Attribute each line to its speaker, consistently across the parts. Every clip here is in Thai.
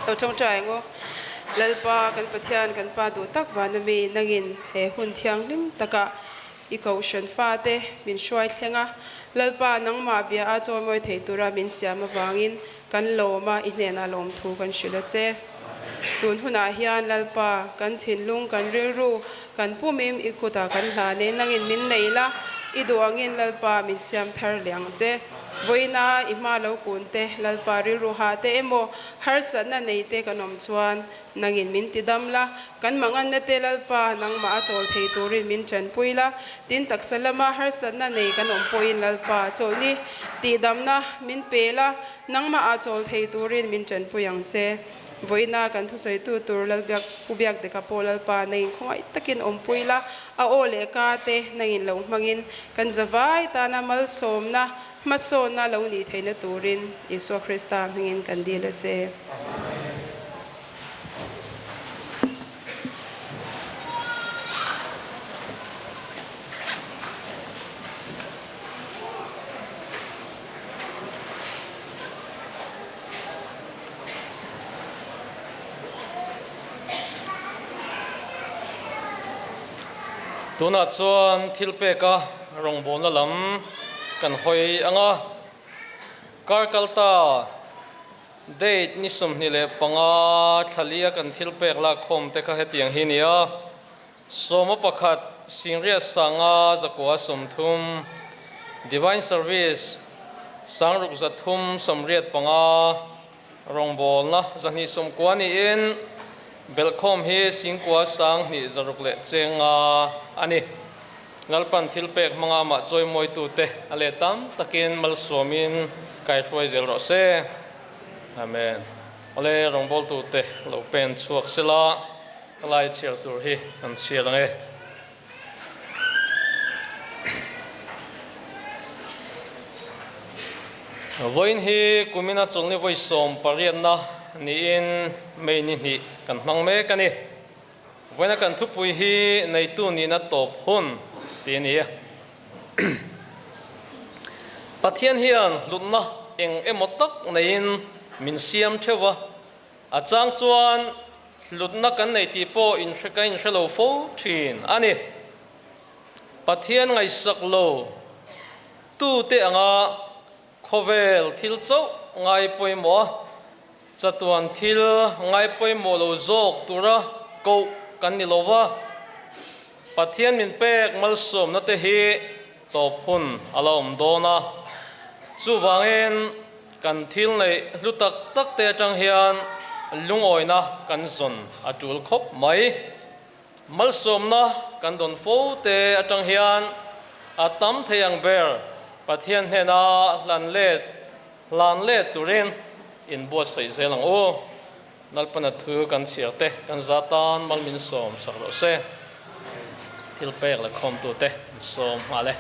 Speaker 1: tàu trong trái ngô lalpa kan pathian kan pa du tak vanami nangin he hun thiang lim taka ikotion fa te min shwai thlenga lalpa nang ma bia a chaw moi thei tura min siam awangin kan loma I hnen a lom thu kan shila che tun huna hian lalpa kan thinlung kan rilru kan pumim ikuta kan hla ne nangin min neila iduangin lalpa min siam thar liang che voina ima lo kunte lalpa rilru ha te emo har sana nei te kanom chuan nangin min tidamla kan mangan na te lalpa nang ma chol thei turin min chan puila tin taksalama har sana nei kanom poin lalpa cholni tidamna min pela nang ma chol thei turin min chan puyang che voina kan thu soi tu tur lal biakdika polal pa nei khongai takin ompuila a ole ka te nangin lo mangin kan zawai ta na mal somna masona lo ni theina turin Yesu Krista hingin kan dila che
Speaker 2: tuna chuan thilpeka rongbon la lam kan hoi anga karkalta date ni som ni le panga thalia kan thilpek la khom te kha hetiang hi nia soma pakhat singria sanga zakwa somthum divine service sangruk zathum somriat panga rongbol na zani somkwani in belkom hi singkwa sang ni zarukle chenga ani ngalpan thilpek manga ma choi moi tu te ale tam takin malsomin kai khoi zel ro se amen ole rongbol tu te lo pen chuak sela lai chir tur hi an chir nge voin hi kumina chulni voi som parian na ni in mei ni ni kan mang me kani voina kan thupui hi nei tu ni na top hun ti ni pathian hian lutna eng emotak nein min siam thewa achang chuan lutna kan nei ti po in hrekain hrelo fo thin ani pathian ngai sak lo tu te anga khovel thil chau ngai poimo chatuan thil ngai poimo lo zok tura ko kan ni lova pathian min pek malsom na te hi topun alom dona chuwangin kan thil nei lutak tak te tang hian lungoina kan zon atul khop mai malsom na kan don fo te atang hian atam theyang ber pathian hena lan let turin in bo sei zelang o nalpana thu kan chiate kan zatan malmin som sakro se thilpek la khom tu te som male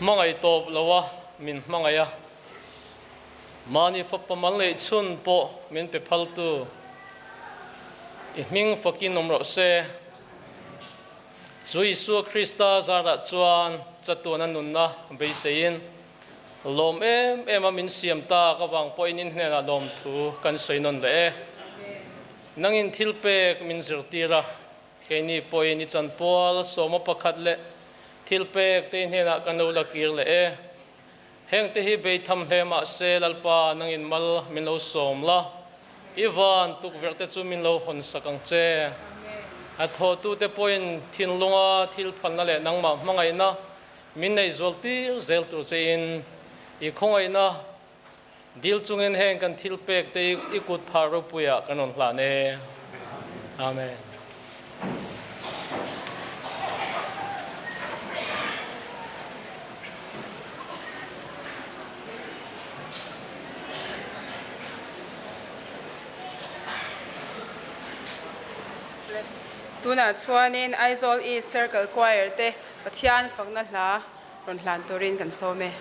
Speaker 2: mangai top lawa min mangaya mani fa pamal le chun po min pe phaltu I ming fakin nomro se Zui su Krista zara chuan chatuana nunna beisein lom em min siam ta ka wang poinin hna lom thu kan soinon le nangin thilpe min zirtira keini poini chan Pual soma pakhat le thilpe te hna kan lo lakir le heng te hi Bethlehem ma se lalpa nangin mal min lo somla Ivan tuk verte chu min lo hon sakang che atho tu te point thin lunga thil phalna le nangma mangai na min nei zolti zel tu chein I khongai na dil chungen heng kan thil pek te ikut pharo puya kanon hla ne amen
Speaker 1: tuna chuanin Aizol East Circle Choir te pathian fangna hla ron hlan turin kan some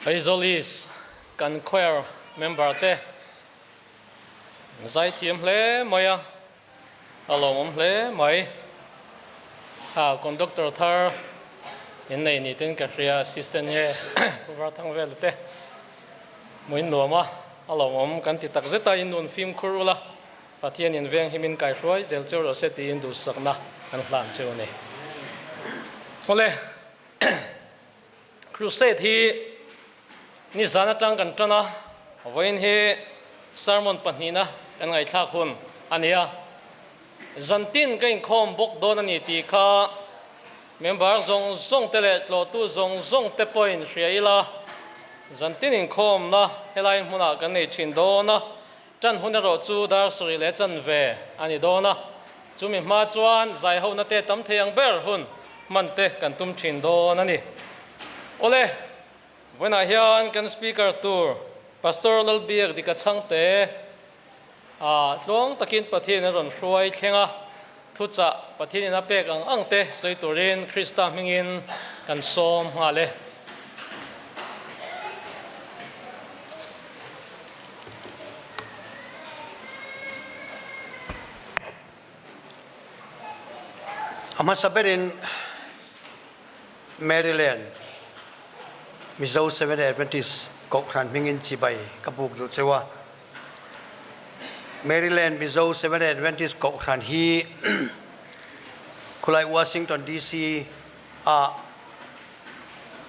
Speaker 2: Isolis kan choir member te zai thiam hle maya along hle mai conductor thar in nei ni ten ka ria assistant he over thang vel te moin no ma along kan ti tak zeta in nun film khurula pathian in veng himin kai roi zel chur se ti in du sakna an hlan chu ne ole crusade hi ni zana tang kan tana voin he sermon panina kan ngai thak hun ania zantin kain khom bok don ani ti kha member zong zong tele lo tu zong zong te point riaila zantin in khom na helai huna kan nei thin do na chan huna ro chu dar suri le chan ve ani do na chumi ma chuan zai ho na te tam theyang ber hun man te kan tum thin do na ni ole when I hear kan speaker tour pastoral Biakdika Chhangte long takin pathin ron roi thlenga thucha pathin na pek ang te soiturin Krista mingin kan som ngale
Speaker 3: Ama saberin Maryland Mizo 7 Adventist Kokran mingin chibai kapuk du chewa Maryland Mizo 7 Adventist Kokran hi kulai Washington DC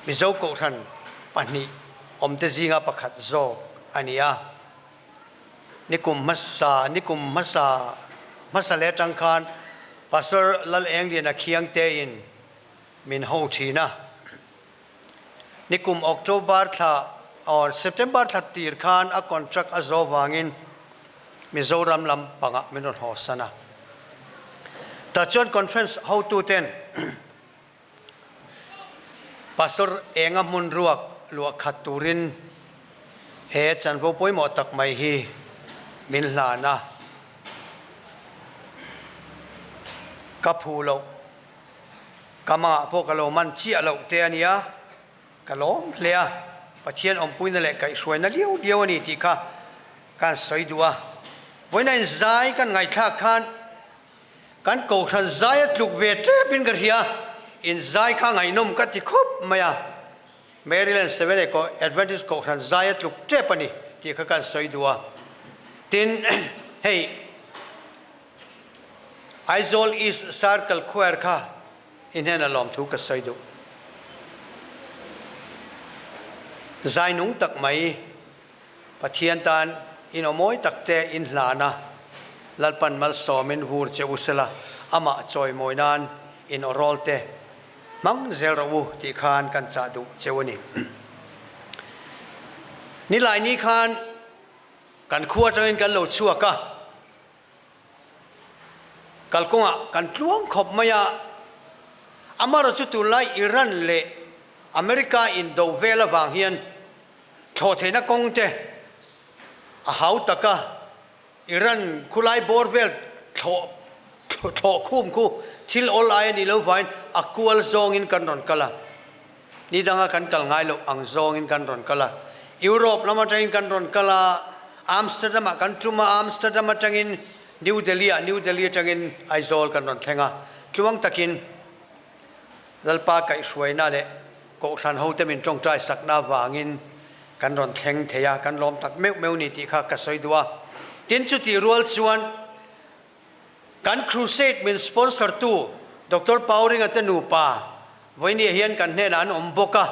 Speaker 3: Mizo Kokran pani omte zinga pakhat zo ania nikum masa le tangkhan pastor lal eng dia na Chhangte in min ho thina nikum October tha or September tha tir khan a contract a zo wangin Mizoram lam panga minon ho sana ta chon conference how to ten pastor enga mun ruak luak khaturin he chan vo poi mo tak mai hi min hlana kaphulo kama pokalo man chia lo te ania kalom lea pathian ompui na le kai suai na liu ani ti kha kan soidua voina in zai kan ngai tha khan kan ko khan zai tluk ve te bin garia in zai kha ngai nom ka ti khop maya Maryland 7 ko Adventist ko khan zai tluk te pani ti kha kan soidua tin hey Aizol is circle choir kha in hen alom thu ka soidu zai nung tak mai pathian tan in omoi takte in hlana lalpan mal somin vur che usela ama choi moinan in orolte mang zerawu ti khan kan cha du chewani ni lai ni khan kan khuwa tangin kan lo chuaka kalkonga kan tluang khop maya amara chu tu lai Iran le America in do vela wang hian thothena kongte a hau taka Iran kulai borvel tho khum ku thil ol ai ni lo vain a kual zong in kan ron kala ni danga kan kal ngai lo ang zong in kan ron kala Europe lama train kan ron kala Amsterdam kan tuma Amsterdam tangin New Delhi tangin Aizol kan ron thlenga tluang takin lalpa kai suaina le ko than ho te min tong trai sakna wangin kan ron thleng theya kan lom tak meu ni ti kha ka soidua tin chu ti rual chuan kan crusade min sponsor tu Dr. Powering atanu pa voini hian kan hne an omboka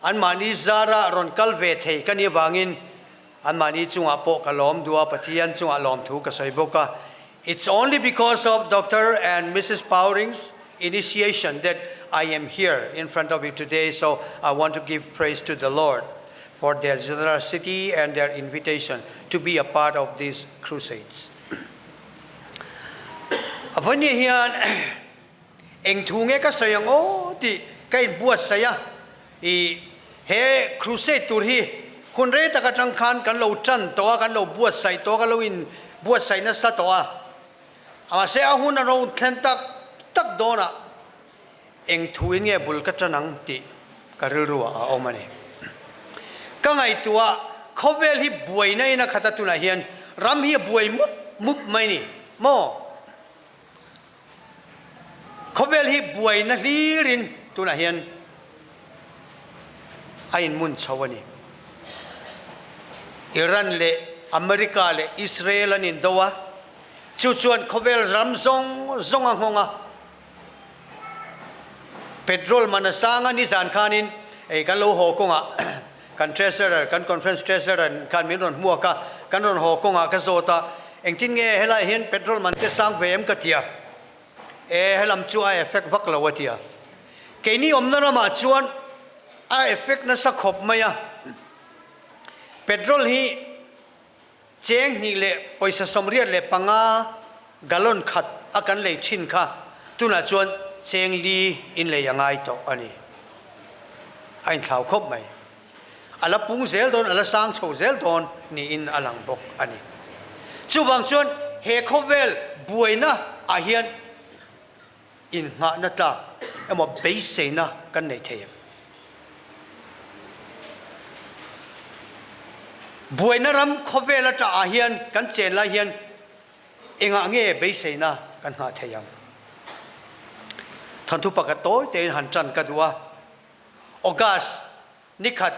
Speaker 3: an mani zara ron kalve thei kan i wangin an mani chunga po kalom dua pathian chunga lom thu ka soiboka it's only because of Dr. and Mrs. Powering's initiation that I am here in front of you today, so I want to give praise to the Lord for their generosity and their invitation to be a part of these crusades. Avani hian eng thunge ka sayang o ti kai buat saya I he crusade tur hi kun re ta ka tang khan kan lo chan to kan lo buat sai to kan lo in buat sai na sa to ama se a hun ro thlen tak dona eng thuin nge bul ka chanang ti karil ruwa a omani ก็ไงตัวเขาเวลที่บวยในนะขัดตุนาเฮียนรำเฮียบวยมุบไม่นี่โมเขาเวลที่บวยนะลีรินตุนาเฮียนไอ้มุนชาวนี่อิรันเลอเมริกาเลอิสราเอลนินตัวจู่จวนเขาเวลรำซงอ่างงะเปโตรมันสร้างนิสานคานินไอ้กันโลหกงะกันเทรเซอร์กันคอนเฟรนซ์เทรเซอร์กันมีรถมัวกันรถหกงะกันโซตาเอ็งทิ้งเงี้ยให้เราเห็นเปโตรมันจะสร้างเวมกันเทียให้ลำชัวเอฟเฟกต์วักเราเทียแค่นี้อมนั่นมาชวนเอฟเฟกต์นั้นสักขบไหมอะเปโตรฮีเจงนี่เละไปสะสมเรียดเละปังกาลอนขัดอากันเลยชินค่ะตุน่าชวนเจงลีอินเลยยังไงต่ออันนี้ไอ้ข่าวครบไหมอัลปุงเซลตอนอัลสังโชเซลตอนนี่อินอลังบกอันนี้จู่บางชวนเฮคเวลบวยนะอาเฮียนอินงานัตตาเอ็มว่าเบสเซนะกันในเทียมบวยนะรำคเวลจะอาเฮียนกันเจนละเฮียนเองอ่างเง่เบสเซนะกันหาเทียมทันทุปกโตเตนหันจันกัดว่าออกัสนิคัด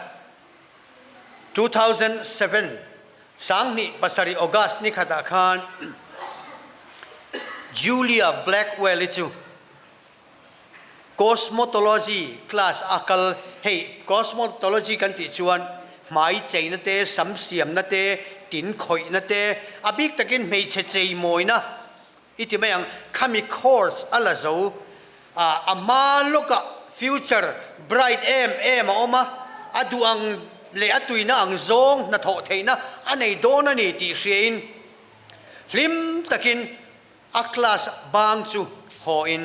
Speaker 3: 2007สังนิปัสริออกัสนิคัดอาคารจูเลียแบล็กเวลจูcosmology class อักลเฮ้ cosmology กันติชวนหมายใจนั่นเตะสัมเสียมนั่นเตะตินข่อยนั่นเตะอบิกตะกินไม่เฉยใจมวยนะอิติไม่ยังขามีคอร์สอะไรโซ่อามาลูกฟิวเจอร์ไบรท์เอ็มออกมาอดูอังเลี้ยตุยนะอังซงนัทโหเทนะอันไหนโดนนี่ตีเชียนลิมตะกินอัคลาสบางจูหออิน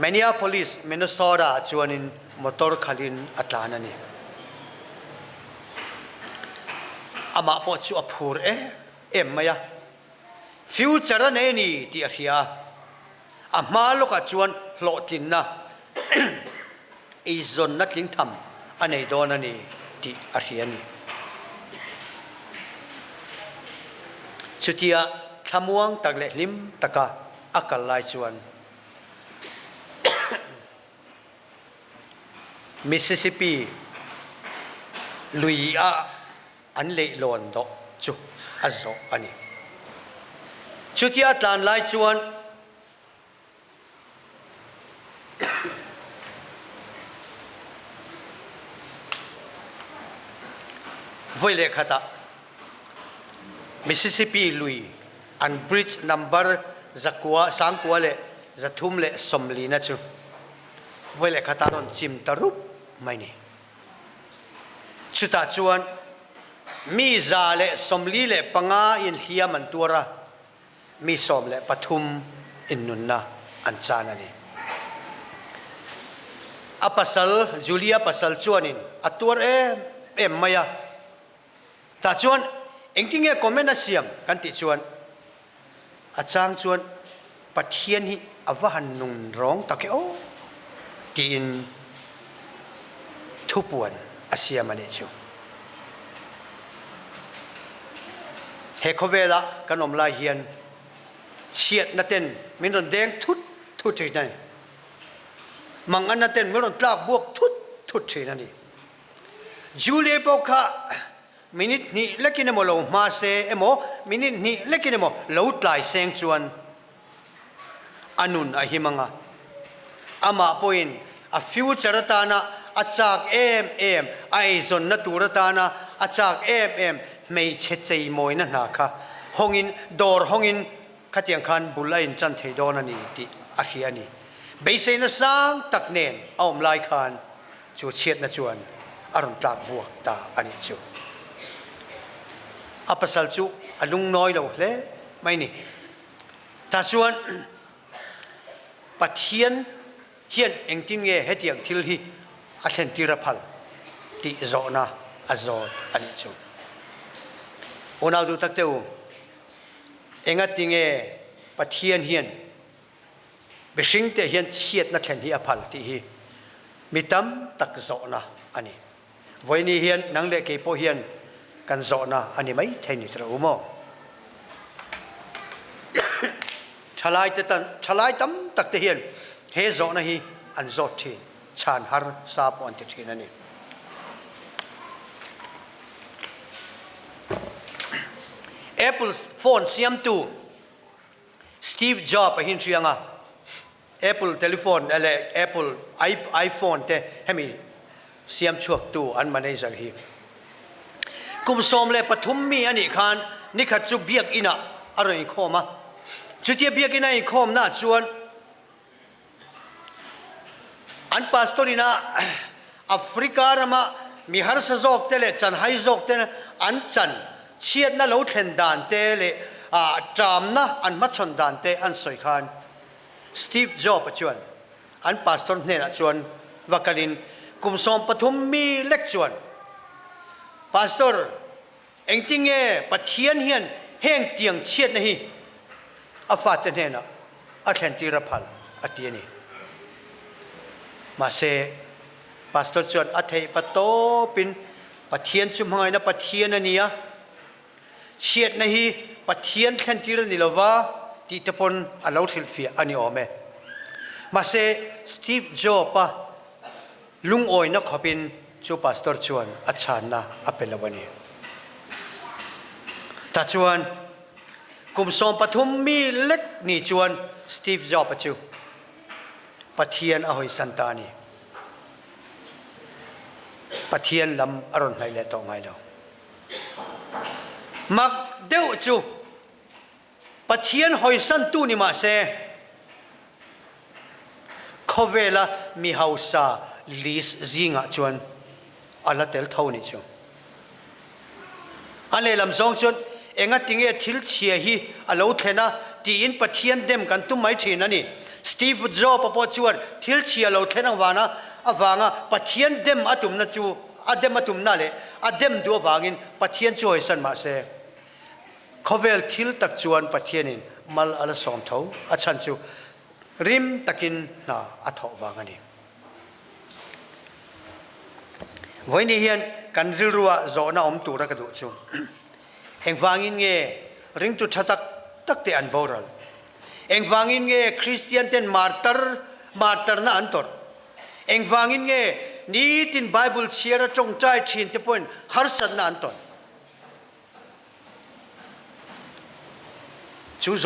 Speaker 3: มินนิอาโพลิสมินนิโซตาจวนินมอเตอร์ขัลินอัตลานันี่อามาปอจูอพูร์เอ็มมาฟิวเจอร์นี่ตีอาเทียอามาลูกจวนโหลดินนะอีซอนนัดลิงทำอันไหนโดนนี่ตีอาเทียนี่สุดที่ทำวงตักเล็ลิมตะกะอักลายจวนมิสซิสซิปปีลุยอันเล่ลอนดอกจุอันโซอันนี้ชุดที่อัตลานลายจวนไว้เลขตามิสซิสซิปปีลุยอันบริดจ์นัมเบอร์จะกัวสังกัวเล่จะทุ่มเล่สมลีนะจูไว้เลขตาโดนจิมตารุปไม่นี่ชุดตาจวนมีซาเล่สมลีเล่ปังอาอินเฮียมันตัวระมีสมเล่ปฐุมอินนุนนะอันจานันี่อปัสลจูเลียปัสลจวนินอัตัวเอ็มมายาตาจวนเอ็งที่เงี้ยคอมเมนต์เสียมกันติจวนอาจารย์จวนปัทเทียนฮิอวหันนุนร้องตะเกโอตีนทุบวนอาเซียมันเอจูเฮโคเวล่ากันอมลายเฮียนเฉียดนัดเต็นมินรอนแดงทุดที่ไหนมังอันนัดเต็นมินรอนตากบวกทุดที่นั่นนี่จูเลียปอกะมินินี่เล็กนิโมโลมาเซโมมินินี่เล็กนิโมโลตลายเซงจวนอันนุนอหิมังะอามาปอยน์อาฟิวเจอร์ตานะอาจากเอ็มไอซอนนัตูรตานะอาจากเอ็มไม่เช็ดใจมวยนั่นนะค่ะห้องอินดอร์ห้องอินขัดยังคันบุลายจันเทดอนันนี่ที่อาเทียนี่เบสเซนสังตักเนนเอามลายคันจูเชียดนะจวนอารมณ์ตากบวกตาอันนี้จูอัปสัลจูอลุงน้อยเราเล่ไม่นี่ตาชวนปัทเทียนเฮียนเอ็งทิ้งเงี้ยให้เตียงทิลฮีอาเทนติระพัลที่โซนาอาโซอันนี้จูโอนาดูตักเตวเอ็งทิ้งเงี้ยปัทเทียนเฮียนเบชิงเตเฮียนเชียดนักเทนฮีอาพัลที่ฮีมิตัมตักโซนาอันนี้ วันนี้เฮียนนังเล็กเกี่ยวกับเฮียนกันโซนะอันนี้ไม่ใช่นิสระอุโมฉลายตั้มตักเทียนเฮโซนะฮีอันโซทีชานฮาร์ซาปอันทีนั่นนี่Apple phone เสียมตูสตีฟจ็อบส์หินเชียงอ่ะ Apple telephone อะไร Apple iPhone แต่ให้มีเสียมชวกตูอันมันในสักทีกุมสมเลยปฐุมมีอันนี้คันนี่ขัดจุบเบียกอินะอะไรอีกข้อมาจุดที่เบียกอินะอีกข้อน่าชวนอันพาสตอรีน่ะแอฟริกาเรามามีฮาร์สโจกเตเลจันไฮโจกเตเลอันจันเชียดน่ะเราเห็นด่านเตเลจามนะอันมัดชนด่านเตอันสวยคันสตีฟจ็อบส์ชวนอันพาสตอร์เนี่ยชวนวักลินกุมสมปฐุมมีเล็กชวนพาสตอร์เอ็งติงเง่ปะเทียนเฮียนแห้งเตียงเชียดนะฮีอาฟาเตนเฮนะอาเทนติระพัลอาเตียนี่มาเซพาสตอร์ชวนอาเทปะโตปินปะเทียนจุมหายนะปะเทียนนี่อะเชียดนะฮีปะเทียนแค่ที่ระนิลวาที่ตะพนอาลาวทิลฟีอันนี้ออกไหมมาเซสตีฟจ็อบส์ลุงโอยนักขบินจูพาสตอร์ชวนอาจารย์นะอเปลวันนี้แต่ชวนกุมสมปฐุมมีเล็กนี่ชวนสตีฟจ็อบส์จูปะเทียนอหอยสันตานีปะเทียนลำอรุณไหลเลตองไงแล้วมักเดียวจูปะเทียนหอยสันตูนี่มาเซเขาเวลามีฮาวซาลิสซิงอ่ะชวนอัลลาเตลเท่านี้จูอันนี้ลำซองชวนเอ็งติงเอทิลเชียฮีอัลลาอุเทนะที่อินปะเทียนเดมกันตุ้มไม่ทีนั่นนี่สตีฟจ็อบส์ปอชวนทิลเชียเราเทนังวานะอวางอ่ะปะเทียนเดมอัตุมนะจูอัดเดมอัตุมนั่นเลยอัดเดมดูวางินปะเทียนช่วยสันมาเซเขาเวลทิลตักชวนปะเทียนินมัลอัลสอมเท่าอาชันจูริมตักินน่ะอัฐวางันนี่วันนี้เฮียนกันริรัวโจน่าอมตูระกระดูจูเอ็งวางินเงริงตุชัตักตักเตอันบอรัลเอ็งวางินเงคริสเตียนเตนมาร์เตอร์น่ะอันตอร์เอ็งวางินเงนี่ตินไบเบิลเชียร์จงใจชินเตปอนฮาร์สันน่ะอันตอร์จูโจ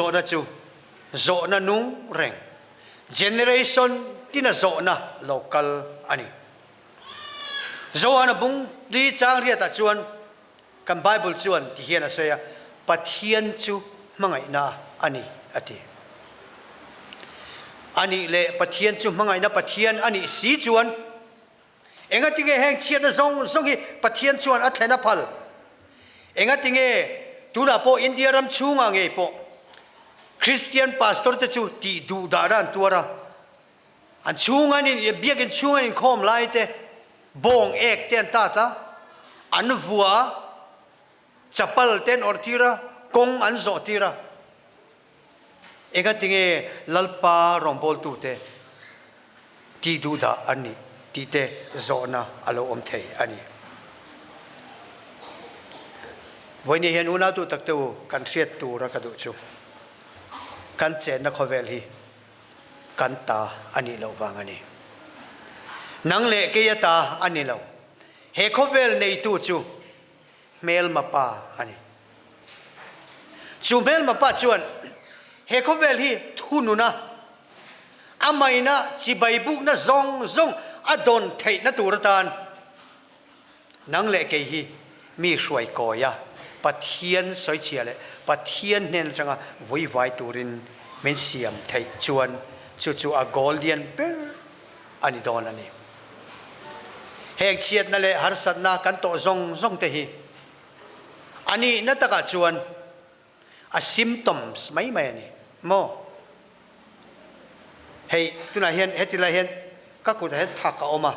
Speaker 3: น่ะนุ่งเร่งเจเนเรชันที่น่ะโจน่ะ local อันนี้โจน่ะบุ้งดีจางเรียตจวนกันไบเบิลจวนที่เฮียนเสียปะเทียนจูมังไงนะอันนี้อธิอันนี้เละปะเทียนจูมังไงนะปะเทียนอันนี้สีจวนเอ็งติงเอแห่งเชียนซงฮีปะเทียนจวนอัฐนะพัลเอ็งติงเอตุระโปอินเดียรัมชูงางเอโปคริสเตียนพาสตอร์เตจูตีดูดารันตัวระอันชูงานี่เบียกินชูงานี่คอมไลเตบงเอกเตียนตาตาอันวัวจับปลเต้นอร์ทีระกงอันโซทีระเอกติงเอลลปารอมโบลตูเตตีดูดาอันนี้ตีเตโซนาอโลอมเทอันนี้วันนี้เห็นอุณาตูตักเตวกันเทียดตูระกระดูจูกันเจนนักเวลีกันตาอันนี้เราวางอันนี้นังเละเกียตาอันนี้เราเฮคเวลในตูจูเมลมาป้าอันนี้จูเมลมาป้าจวนเฮคเวลฮีทุนุนะอามัยนะจีใบบุกนะซงอดอนเทนะตูรตานนังเละเกียฮีมีช่วยก่อยะปะเทียนสวยเชียเลยปะเทียนเนี่ยจังอ่ะวุ่นวายตูรินเมนเสียมไทยจวนจู่ๆอ่ะโกลเดียนเปอร์อันนี้โดนอันนี้แห่งเชียดนั่นแหละฮาร์สันนากันโตซงเตหีอันนี้นั่นตะกะจวนอ่ะ symptoms ไม่นี่โมเฮ้ยตุน่าเห็นที่ไรเห็นก็กูจะเห็นถักออกมา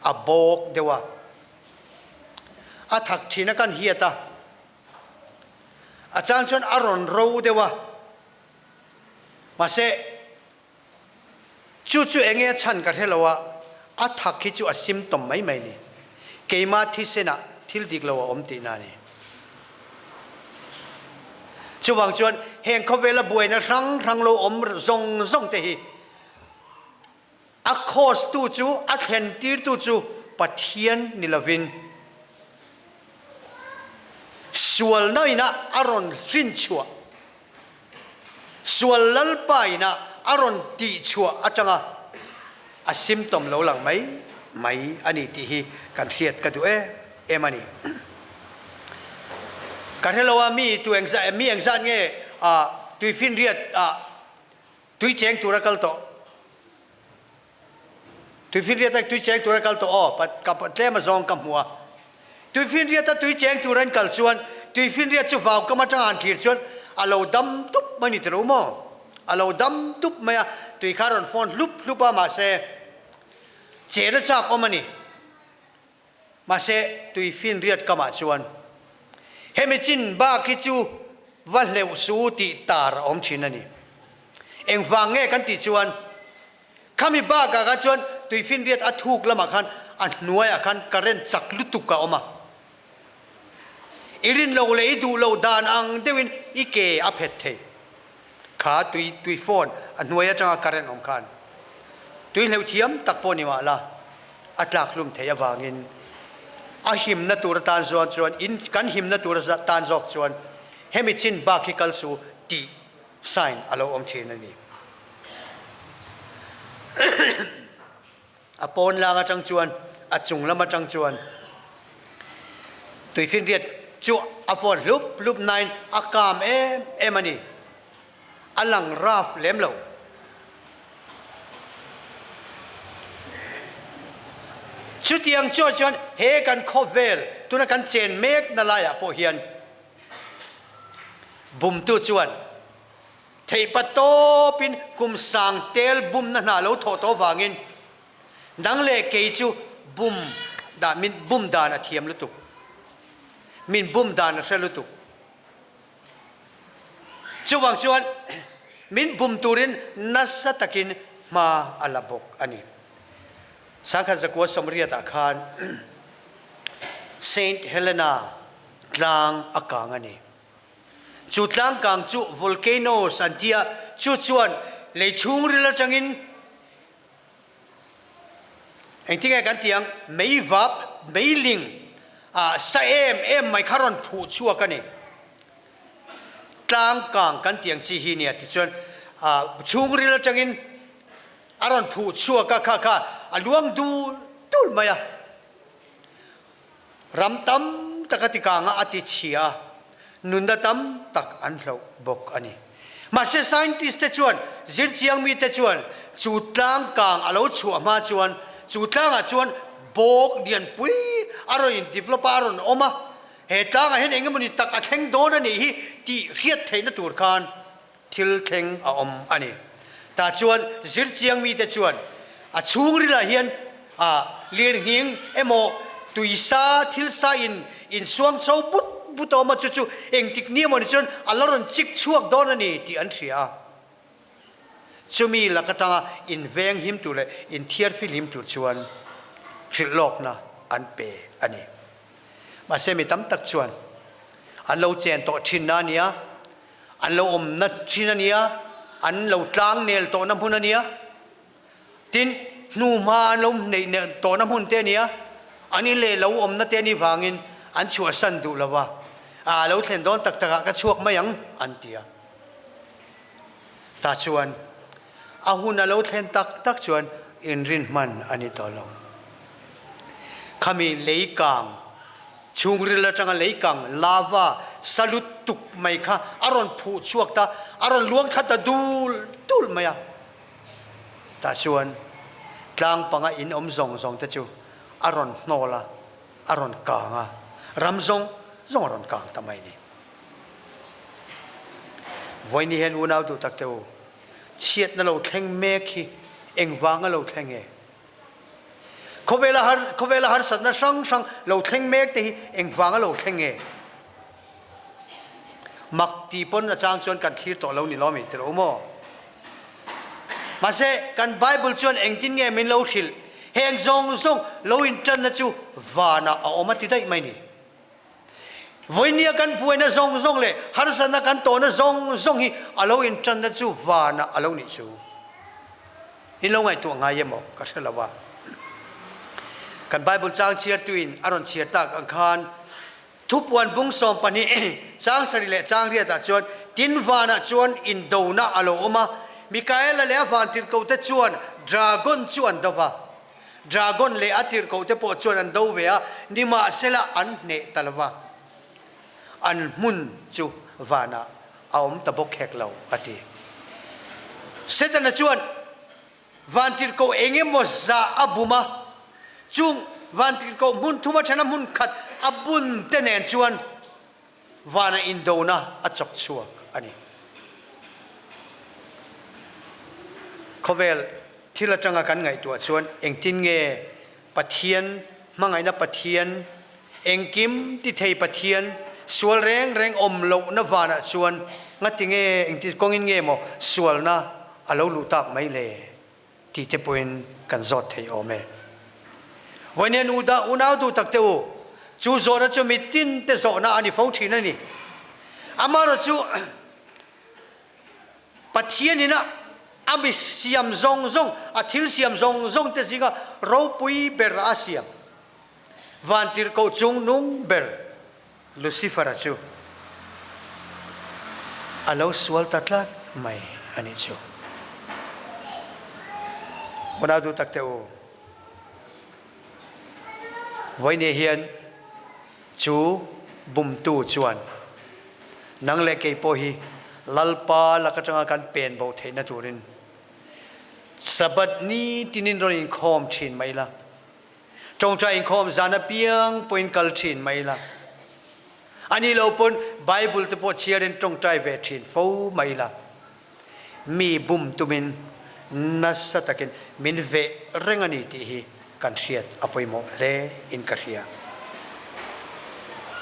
Speaker 3: อ่ะโบกเดี๋ยวอ่ะถักทีนักกันเฮียตาอาจารย์ชวนอารอนรู้เดียวว่ามาเสจู่ๆเองฉันก็เทลว่าอัฐักคิดจู่ซิมตอมไม่นี่ เกมาที่เสนาทิลดิกเราอมตีนานี่ช่วงจวนแห่งเขาเวลาบวยนะทั้งเราอมซงเตหีอักโคสตูจูอักเฮนตีตูจูปัทเทียนนิลวินส่วนน้อยนะอารอนฟินชัวส่วนลัลไปนะอารอนตีชัวอาจังอาซิมตอมเราหลังไหมอันนี้ที่กันเทียดกันดูมันนี่การที่เราว่ามีตัวเองมีเองสั่งเงี้ยตัวฟินเรียดตัวเจงตัวรักกันโตตัวฟินเรียดตัวเจงตัวรักกันโตปัดกับเล่มาซองกับหัวตัวฟินเรียดตัวเจงตัวรักกันส่วนตัวฟินเรียดจู่ฟ้าก็มาจ้างอันที่ส่วนเราดำตุบมันนี่ตรู้มั้งเราดำตุบมาตัวคาร์อนฟอนลุบมาเสเจรจาก็มันนี่มาเสตัวฟินเรียดก็มาส่วนเฮมิจินบ้าคิจูวันเลวสูติตาร์อมชินนี่เอ็งฟังเงกันติจวนข้ามีบ้ากะจวนตุยฟินเรียดอัทุกละมาคันอันหน่วยคันกระเร็นสักลุตุกะออกมาอิรินเราเลยดูเราดานอังเดวินอีเกอเพตเทขาตุยฟอนอันหน่วยจังกระเร็นอมคันตุยเลวเทียมตักปนิมาละอัตลักลุมเทียวางินอาหิมนัตุรตานจวนอินกันหิมนัตุรตานจอกจวนเฮมิจินบาคิกัลสูตีไซน์อโลอมเชนนี่อปอนลางจังจวนอจุงละมาจังจวนตุยฟินเรียดจูอฟอนลุบนายอากามมันนี่อลังราฟเลมโลชุดยังจวนเฮกันคอเวลตุนักันเจนเมกนาลายะโพเฮียนบุมตุจวนเทปโตปินกุมสังเตลบุมนั่นน่ะเราโทโตวางินดังเลเกจูบุมดามินบุมดานะเทียมลุตุมินบุมดานะเชลุตุจวงจวนมินบุมตูรินนัสตะกินมาอัลบกอันนี้สังฆจักรสมเรียตอาคารเซนต์เฮเลนากลางอากาศอันนี้จุดล่างกลางจุวอลเคโนสันเทียจุดชวนเลยชุ่งริลจังอินเองที่ไงกันเตียงไม่วับไม่ลิงสเอ็มไม่คารอนผูชัวกันนี่กลางกลางกันเตียงจีฮีเนี่ยที่ชวนชุ่งริลจังอินอารอนผูชัวค่ะลวงดูตุลมายารำตั้มตะกติกางอติเชียนุนดตัมตักอันเราบอกอันนี้มาเซไซน์ติสเตจวนจิรเชียงมีเตจวนจุดล่างกลางอาเราชัวมาจวนจุดล่างจวนบอกเดียนปุยอารมณ์ดิฟลปอารมณ์ออกมาเหตุการณ์เห็นเองมันตักแข่งโดนนี่ที่เรียดเทนตัวการทิลแข่งอันนี้แต่จวนจิรเชียงมีเตจวนช่วงริลาเฮียนเลียนหิงโมตุยซาทิลซาอินสวงเช้าบุตรมาจู่ๆเองติกนี้มันจนอัลลอฮ์จิกช่วงโดนนี่ที่อันเสียชูมีลักษณะอินเวงหิมตุเลยอินเทียร์ฟิลหิมตุชวนฟิลโลกนะอันเปอันนี้มาเสมิตั้มตักชวนอันเราเจนโตชินนานียอันเรานัดชินนานียอันเราตรางเนลโตน้ำพุนนานียทินนูมาเราในโตน้ำพุนเตนียอันนี้เลยเรานัดเตนีวางินอันชัวสันดูละวะเราเห็นโดนตักก็ช่วงไม่ยังอันเดียตาชวนหุ่นเราเห็นตักชวนอินรินมันอันนี้ต่อเราขมีเลกังชุงริลจังเลกังลาวาสลุดตุกไม่ค่ะอารอนผูช่วงตาอารอนล้วงขัดตาดูลไม่อะตาชวนกลางปังอินซงตาจูอารอนโนลาอารอนกางรำซงรอนกางทำไมนี่วันนี้เห็นอุณาดูตักเตวเชียดนั่นเราแข่งเมฆเอ็งวางเราแข่งเขาเวลาหาสัตว์นั่นช่างเราแข่งเมฆแต่เอ็งวางเราแข่งมักตีปนอาจารย์ชวนกันคิดต่อเรานี่ล้อมิตรโอโมมาเสกันไบเบิลชวนเอ็งจินเงี้ยมินเราคิด แห่งซองซงโลอินจันนะจูวานะเอามาติดได้ไหมนี่วันนี้กันป่วยนะซองเลยฮาร์สันนะกันโตนะซองฮีเอาโลอินจันนะจูวานะเอาโลนี่จูอินลงไงตัวง่ายมั้งก็เชื่อละว่ากันไบเบิลจางเชียร์ตวินอารอนเชียร์ตากอังคารทุกวันบุ้งส่งปนีจางสริเลจางเรียตาจวนตินวานะจวนอินโดนะอโลอมามิกาเอลเลวานติรโกเตจวนดราก้อนจวนดาวดราก้อนเลอติรโกเตปอจวนอันดาวเวียนิมาเซลอันเนตลวะอันมุนจูวานะเอามตะบกแขกเราอติเซตันจวนวันติรโกเองมซาอับุมาจุงวันติรโกมุนทุมาชนะมุนขัดอับุนเตเนจวนวานะอินโดนะอัจฉริยะอันนี้เขาเวลที่เราจังกันไงตัวชวนเองทิ้งเงปะเทียนมังไงนะปะเทียนเองกิมที่เทยปะเทียนสวลแรงอมโลนวานะชวนงัดทิ้งเงเองที่กงอินเงโมสวลนะอาลูลูตักไม่เลยที่จะเป็นกันจอดเทยโอเมวันนี้อุณาดูตักเตวจูโซนะจูมิตินเตโซนะอันนี้ฟ้องทีนั่นนี่อามาเราจูปะเทียนนี่นะอาบิเสียมซงอาทิลเสียมซงเตสิกาเราปุยเบรอาเสียมวันที่เขาจงนุ่งเบรลูซิเฟอร์จูอาเราสวลตัดลักไม่อันนี้จูวันนั้นดูตักเตววันนี้เห็นจูบุมตูจวนนังเล็กไอ้พอฮีลัลปาลักจังกันเป็นบ่เทนตูรินสบัดนี้ที่นินรอินคอมชินไม่ละจงใจอินคอมจานะเปียงปุ่นกัลชินไม่ละอันนี้เราปุ่นไบเบิลที่พอเชียร์จงใจเวทินฟูไม่ละมีบุมตุมินนัสตะกินมินเวเร่งอันนี้ที่ฮีกันเชียดอภัยโมเลอินกัเชีย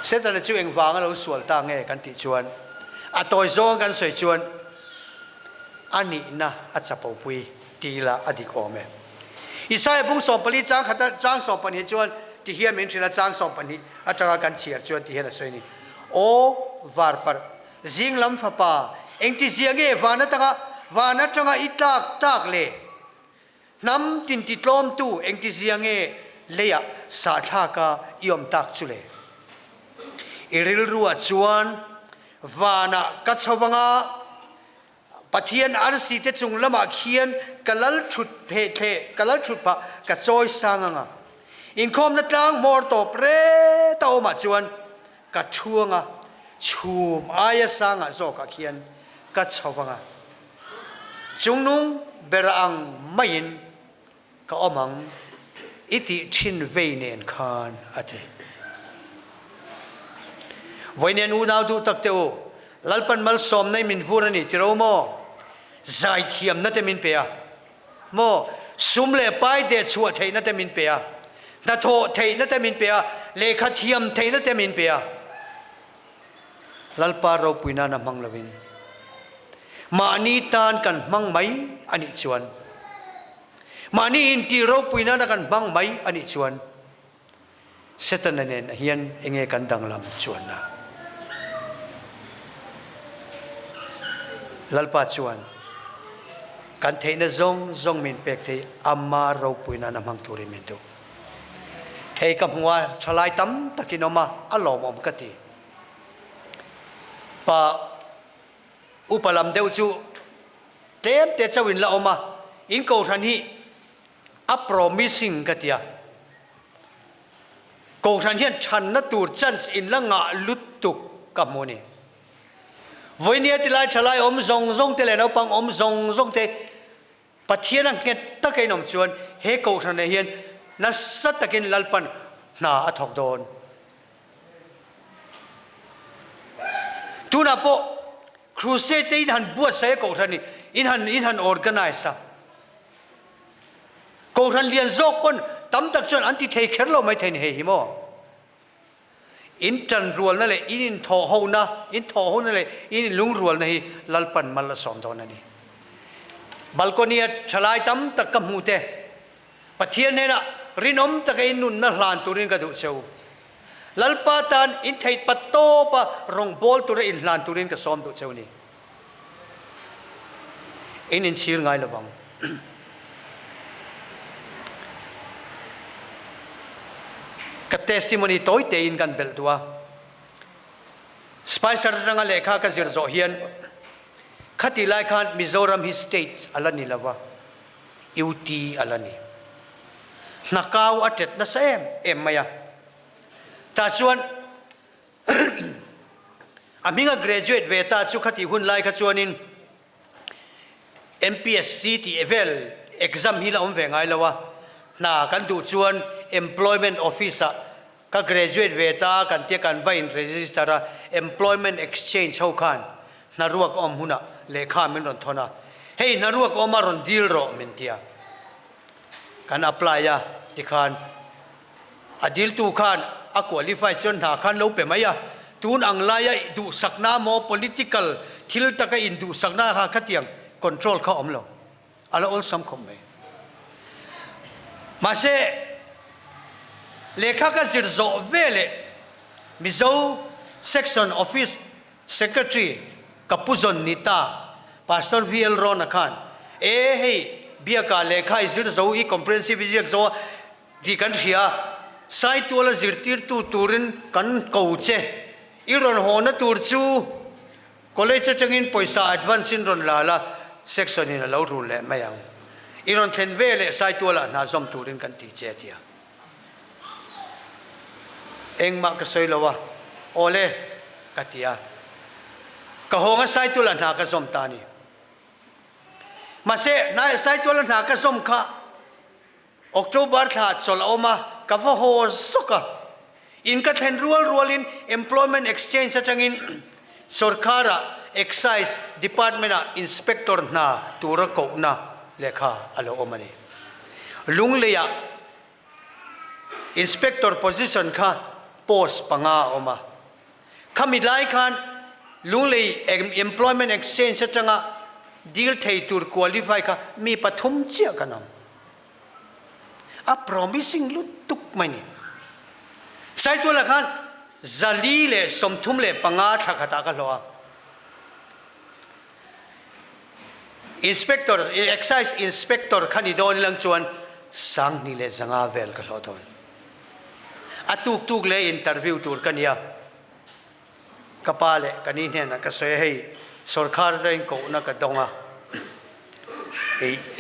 Speaker 3: เสร็จแล้วจู่เองวางเราสวลตางเงกันติจวนอะตัวจงกันสวยจวนอันนี้นะอาจจะปูปุยตีละอดีกว่าแม่อิสราเอลบุ้งส่งปลีจางขัดจางส่งปนีจวนที่เฮียมินทรีละจางส่งปนีอาจารย์กันเชียร์จวนที่เฮียละสวยนี่โอ้วาร์ปร์จิงลำฟ้าป่าเองที่เสียงเอวานัตงะอิตากเล่น้ำตินติดล้อมตู้เองที่เสียงเอเลียสาธากายอมตักสุเลอิริลรัวจวนวานะกัจฉวังะปะเทียนอาร์สีเตจุงละมาเขียนกะลัลชุดเพเทกะลัลชุดปะกะจอยสางะอินคอมนัดลางมอร์ตอเปรตเอามาจวนกะช่วงะชูมอายสางะโซกะเขียนกัจฉวังะจุงนุงเบรังไม่ยินกะอมังอิติชินเวเนนคานอะเตวันนี้นูนาดูตักเตวลัลปันมัลสอมในมินฟูรันี่ที่เราโมใจเทียมนั่นแต่มินเปียโมสุมเล่ไปเดชชัวเทยนั่นแต่มินเปียนัทโตเทยนั่นแต่มินเปียเลขาเทียมเทยนั่นแต่มินเปียลัลปาเราปุยนานามังลวินมานีตานกันมังไหมอันนี้ชวนมานีอินที่เราปุยนากันมังไหมอันนี้ชวนเสตันเนนเฮียนเองกันดังลำชวนนะลัลปาชวนกันเทนซงมินเป็กเทอามาเราปุยนานามังตุริมินดูเฮกับหัวชลายตั้มตะกินออกมาอารมณ์อมกติปะอุปลัมเดวจูเต็มเตจวินละออกมาอินโกทันฮีอัปโรมิสิงกติยาโกทันเฮียนชันนัตูจันส์อินละงะลุตตุกับโมนีวันนี้ที่ไล่ชลายอมซงเตเลนเอาปังอมซงเตปัจเจียนังเกตตะเกยนอมชวนเฮโกทันเฮียนนัสสัตตะกินลัลปันนาอัฐกโดนทุนับโปครูเซตอินหันบวชใส่โกทันนี่อินหันออร์แกไนซ์โกทันเรียนโจกปนตั้มตักชวนอันที่เทเคอร์เราไม่เทนเฮฮิโมอินจันรัวนั่นแหละอินทอหูนะอินทอหูนั่นแหละอินลุงรัวนั่นลัลปันมัลละสอมโดนนี่บัลโกนีชลายตั้มตักกำหูเตป ปะเทียนเนี่ยนะรินอมตะกันนุนนะหลานตุรินกระดูเชวลัลปาตันอินไทยปัตโตปะรองบอลตุรินหลานตุรินกระซ้อมดูเชวนี่อินชีร์ไงละบังกับ testimony ตัวเตอินกันเบลตัวสไปเซอร์รังเลขากันสิรโซเฮียนขัดที่ไล่ขันมิโซรัมฮิสเตทส์อะไรนี่ละวะอิวตีอะไรนี่นักข่าวอัดเจ็ดนั่นเองเอ็มไม่ยะแต่ส่วนอามิงก็ graduate เวต้าชุกขัดที่หุ่นไล่ขัดส่วนนิน MPSC ที่ level exam ฮิลาอมเวงไงละวะน่ากันดูส่วน employment officer ก็ graduate เวต้ากันเทียกันไว้ register employment exchange เขาขันนารวกอมหุ่นเลขามินรอนทนะเฮ้ยนารวกอมมารอนดีลรอมินเทียกัน apply ยะที่ขันอดีลตูขันอ qualify จนหาขันเราเป็นไหมยะตูนอังไลยะดูสักน้าโม political ทิลตะกันอินดูสักน้าหาขัดยัง control เขาอมเราอะไรall some คมไหมมาเสเลขาก็สิรโซเวเลมิโซ section office secretary กับผู้จนนิตา pastor VL รอนักขันเฮ้ยเบียกาเลขาสิรโซอี comprehensive วิจัยโซที่กันเสียใส่ตัวละสิรติร์ตูรินกันกูเจอีรอนหัวนัตูร์จูก็เลยจะจังอินปอยซา advance อินรอนลาละ section นี้เรารู้เลยไม่ยังอีรอนเทนเวเลใส่ตัวละน่าจมตูรินกันตีเจตียเองมากระสวยละวะโอเล่กัตยากะหงใส่ตัวละน่ากระสมตานีมาเสนายใส่ตัวละน่ากระสมข้าออกตัวบาร์ธาจลออกมากะว่าโหสุกะอินกัดเห็นรัวลิน employment exchange จังอินสุรคาระ excise department inspector น่าตัวระกอบน่าเลขาอะไรออกมานี่ลุงเลีย inspector position ค่ะ post ปังอาออกมาข้ามีหลายคันลุงเลีย employment exchange จังอ่ะ deal ไทยตัว qualify ค่ะมีปฐมเจ้ากันนะอ่ะ promising ลุตุกไม่นี่ใส่ตัวละคันจะลีเล่สมทุมเล่ปังอาทักขัดกันหรอ inspector excise inspector ขันอีโดนลังจวนสังนี่เล่สังอาเวลกันหรอทอนอะตุกเล่ interview ตัวกันเนี่ยกระเป๋าเล่กันนี่เนี่ยนะก็สวยให้สุรคาร์เร่งกูนักกระดงอ่ะ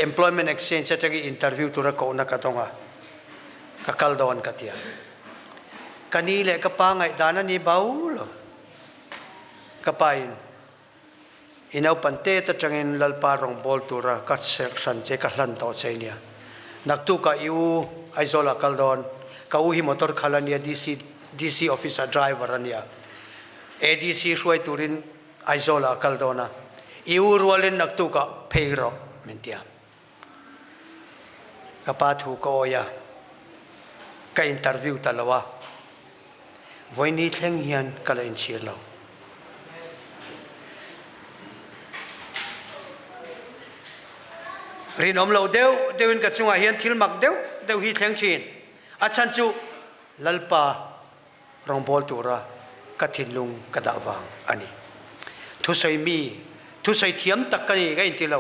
Speaker 3: employment exchange จะกี่ interview ตัวกูนักกระดงอ่ะก็คัลดอนกันที่กันนี่เล่กระเป๋าไงด้านนี้เบาหรอกระเป๋าอินเอาปันเตตจังอินลัลปารองบอลตัวระกัดเซกชันเจกัลันต่อใจเนี่ยนักตุกอิวไอโซลาคัลดอนกอูฮิมอเตอร์คัลเนี่ยDC officer driver เนี่ย ADC ช่วยตุรินไอโซลาคัลดอนะอิวรัวเล่นนักตุกเพย์รอเมนเตียกับป้าถูกโอยะก็อินเตอร์วิวตลอดวันนี้เที่ยงเฮียนก็เลยอินเชียร์เรารีนอมเราเดวินกับจุงอาเฮียนทิลมักเดวฮีเที่ยงชีนอาจารย์จูลัลปารองบอลตัวระกัทินลุงกระดาวังอันนี้ทุสัยมีทุสัยเทียมตักกันนี่ก็อินทิเรา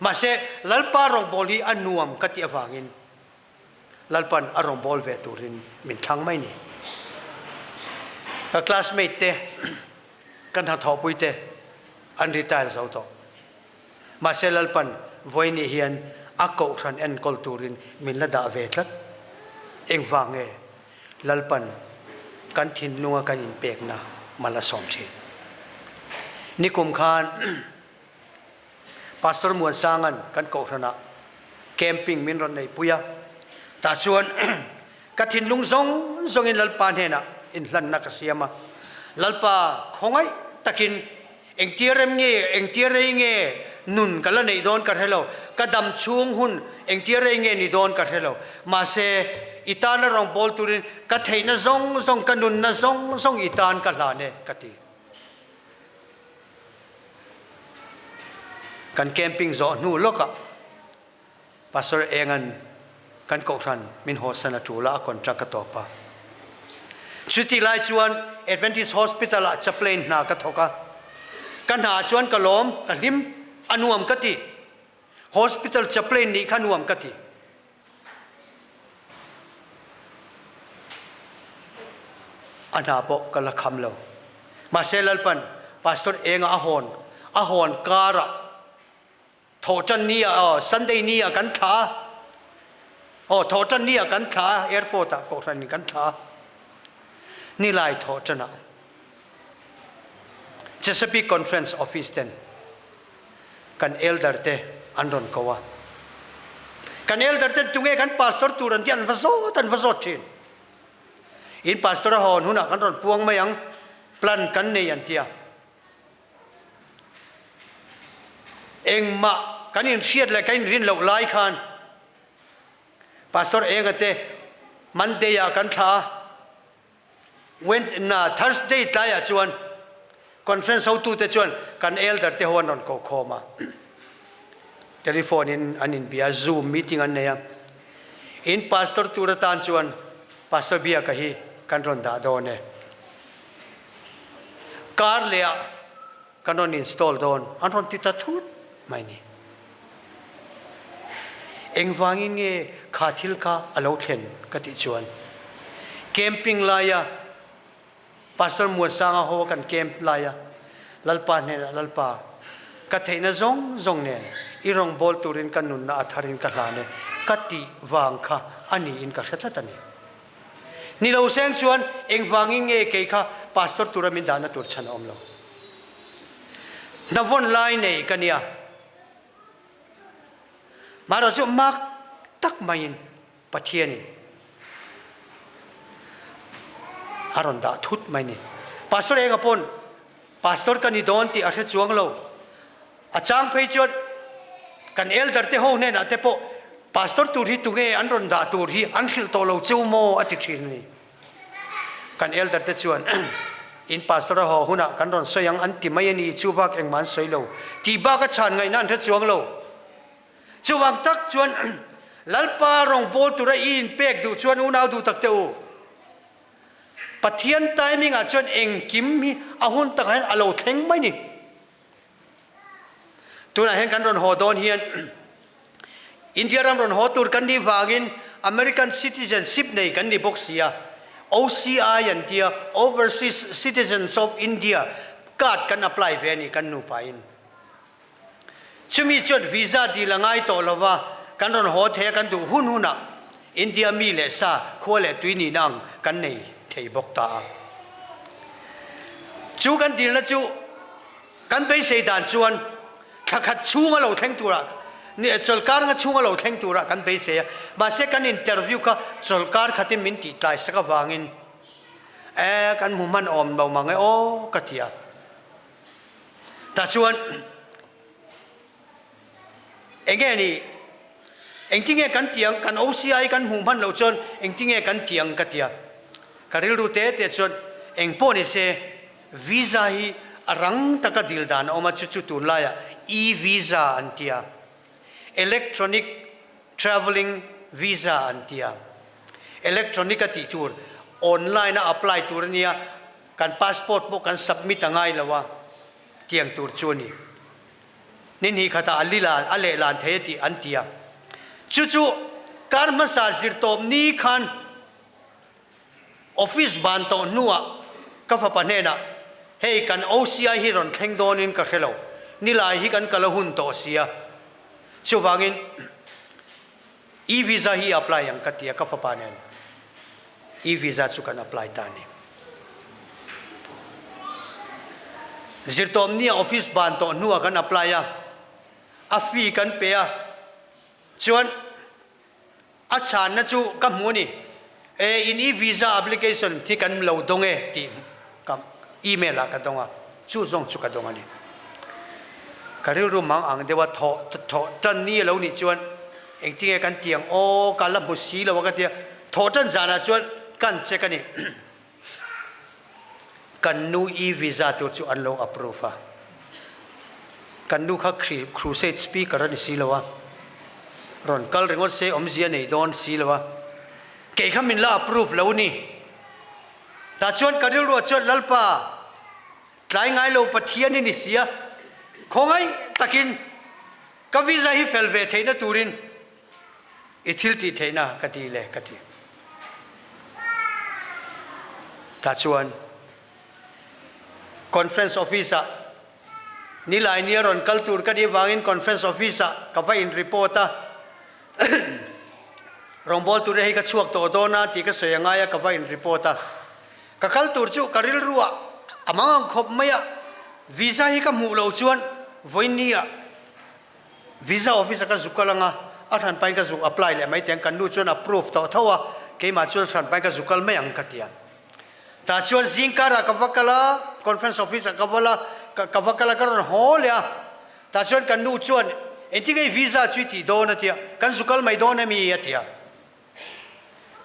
Speaker 3: มาเสลัลปารองบอลที่อันนวมกัติอวังอินลัลปันอารองบอลเวตุรินมินทั้งไม่นี่กับคลาสเมทเตกันทางทอปุยเตอันรีทายร์สาวโตมาเสลัลปันวันนี้เฮียนอักโกรันเอ็นคอลตูรินมินละดาเวทัดเองฟังลัลปันกันทินนัวกันอินเปกนะมาละสอมเชนิคุมขานพาสตอร์มวนสร้างกันกันโกรนะแคมปิ้งมินรอนในปุยะตาส่วนกันทินลุงซงอินลัลปานเฮนะอินลันนักเสียมาลัลปาคงไงตะกินเอ็งเทียร์เงี้ยเอ็งเทียร์เงี้ยนุนกันละในโดนกันให้เรากระดำช่วงหุ่นเอ็งเทียร์เงี้ยนี่โดนกันให้เรามาเสอิตานรองบอลตุรินกัดเฮนะซงกันนุนนะซงอิตานกันลาเนกัตีกันแคมปิ้งโซนู่นล็อกอะพาสเตอร์เองกัน กันกรันมินโฮสนาจูละคนจักรตอปะสุดที่ไล่ชวนเอดเวนทิสฮอสพิทอลจะเพลนนากระทกะกันหาชวนกะล้มกันหิมอนุมกติฮอสพิทอลจะเพลนนี้ขนวมกติอันหาปกันละคำเรามาเซลปันพาสตอร์เองอาหอนการะโทจันนี่ซันเดย์นี่กันท้าโทจันนี่กันท้าแอร์พอร์ตกรันนี่กันท้านี่ลายโทจันะจะสปีคอนเฟรนซ์ออฟฟิศเต็นกันเอลดาร์เตอันรอนกว่ากันเอลดาร์เตตุงเอกันพาสตอร์ตูรันที่อันฟาโซตันฟาโซชินอินพาสตอร์ฮอนหุ่นกันรอนพวงมายังพลันกันในยันเทียเองมากันอินเชียดเลยกันรินเหลาไล่ขันพาสตอร์เองก็เตมันเดียกันท้าวันน่ะ Thursday ตายจวนคอนเฟรนซ์เอาตู้เตจวนกันเอลเดอร์เตหัวนนก็เข้ามาเทเลโฟนอันนี้เบียซูมมีติ้งอันนี้อินพาสตอร์ตูระตานจวนพาสตอร์เบียก็ฮีกันรอนดาโดนเน่คาร์เลียกันรอนอินสตอลโดนอันรอนติดทุดไม่นี่เอ็งฟังอินเงขาทิลกาอโลเทนกติจวนแคมปิ้งลายพาสตอร์มัวสางหัวกันแคมป์ลายลัลปาเนี่ยลัลปากติน่ะซงเนี่ยอีรองบอลตูรินกันนุนน่ะอัฐารินกันลาเนี่ยกติวางค่ะอันนี้อินกัดตันนี่เราเสียงชวนเอ็งฟังอินเงเกี่ยค่ะพาสตอร์ตูรามินดานะตัวฉันอมเรานับวันไลน์เนี่ยกันเนี่ยมาเราจะมักตักมาอินปะเทียนอารอนดาทุดไม่นี่พาสตอร์เองกับปนพาสตอร์กันนี่โดนที่อาเซจวงเราอาจารย์เพจดกันเอลดาร์เตโฮเนี่ยนะเตปพาสตอร์ตูรีตุเกอันรอนดาตูรีอันฟิลโตเราเจ้าโมอติชินนี่กันเอลดาร์เตจวนอินพาสตอร์ฮอหุ่นกันรอนสยังอันติไม่ยันจูบักเองมันสวยเราที่บ้าก็ชันไงนั่นเทจวงเราจูบักตักจวนลัลปารองโบตุระอินเป็กดูจวนอุณาดูตักเตอปะเทียนไตมิงอาจวนเองกิมมีอาหุ่นตะกันอาโลเทงไหมนี่ตัวนั้นเห็นกันรอนหอดอนเฮียนอินเดียรำรอนหอตูร์กันดีวากินอเมริกันซิติเซนชิพในกันดีบ็อกเซีย OCI อันเดีย Overseas Citizens of India กัดกันอพพลายเวนี่กันนูไปอินชุมีจดวีซ่าดีละไงต่อละว่ากันรอนหอเทกันดูหุ่นน่ะอินเดียมีเลซ่าขั้วเลตุยนี่นังกันในเทบกตาจูกันดีละจูกันไปเสดานจวนขัดชูงเราแทงตัวละนี่จลการ์ชูงเราแทงตัวละกันไปเสียมาเสกันอินเตอร์วิวก็จลการ์ขัดมินติตายสักวางินกันมุมันอมเบามังโอ้กะเทียแต่ชวนเองนี่เองที่เงกันเตียงกัน OCI กันมุมันเราจนเองที่เงกันเตียงกะเทียการิลรูเตเตชนเองพอนี่เสวีซ่าฮีรังตะกดิลดานออกมาจุดตุลายe-visa อันเดีย electronic traveling visa อันเดีย electronic กติตูร์ออนไลน์นะ apply ตูร์เนี่ยการพาสปอร์ตพวกการ submit ง่ายแล้วว่าเตียงตูร์ชวนี่นี่นี่ข้าตาอัลลิลานอัลเลลานเทติอันเดียจู่ๆการมาสาจิรตอมนี่ขันออฟฟิศบ้านโตนัวก็ฟ้าปันเนนะเฮ้ยกัน OCI ฮิรอนแข่งโดนินกับเรานี่ลายฮิกันกะละหุ่นโตเสียชัววังอินe-visa ฮี apply ยังกัตยาก็ฟ้าปันเนน e-visa สุกัน apply ตานี่จิรตอมนี่ออฟฟิศบ้านโตนัวกัน apply ยังอาฟีกันเปียชวนอาจารย์นะจู่กับมูนี่in e-visa application ที่กันเราดงทีมกับอีเมลละกันดงจู่จงจุกันดงนี่การิรู้มังอังเดียวทอจันนี่เรานี่ชวนเองที่กันเตียงโอ้การละมุสีเราว่ากันเตียทอจันจานะชวนกันเช็คกันนี่กันนู e-visa ตัวจู่อันเรา approve กันนูข้าCrusade speakerนี่สิเราว่า รอนกัลเรื่องว่าเซอมเสียในดอนสีละวะเกี่ยขมินละพรูฟแล้วนี่แต่ชวนกันเรื่องชวนลัลปาหลายไงเราปะเทียนนี่เสียคงไงตะกินก็วิจัยเฟลเวทนะตูรินอิทิลตีเทนะกติเลยกติแต่ชวนคอนเฟรนซ์ออฟฟิศนี่หลายเนี่ยรอนกัลตูร์ก็ดีวางอินคอนเฟรนซ์ออฟฟิศกับว่าอินรีพอร์ตรองบอลตูร์ให้กับช่วงโตโตนะที่ก็เสียงไงกับว่าอินรีพอร์ตกับกัลตูร์จู่การิลรัวอามังคบไม่อะวีซ่าให้กับหมู่เราชวนวันนี้อะวีซ่าออฟฟิศก็จุกกลังอ่ะท่านไปก็จุกอัพพลายเลยไม่แต่งกันนู่นชวนอัพรูฟต่อเท่าว่าเกี่ยมาชวนท่านไปก็จุกกลไม่ยังกัดยันแต่ชวนซิงการ์กับวักละคอนเฟรนซ์ออฟฟิศกับวักละก็รอนฮอลเลยแต่ชวนกันนู่นชวนเอ็นที่ไงวีซ่าชุดที่โดนนะเทียกันจุกกลไม่โดนนะมีเทีย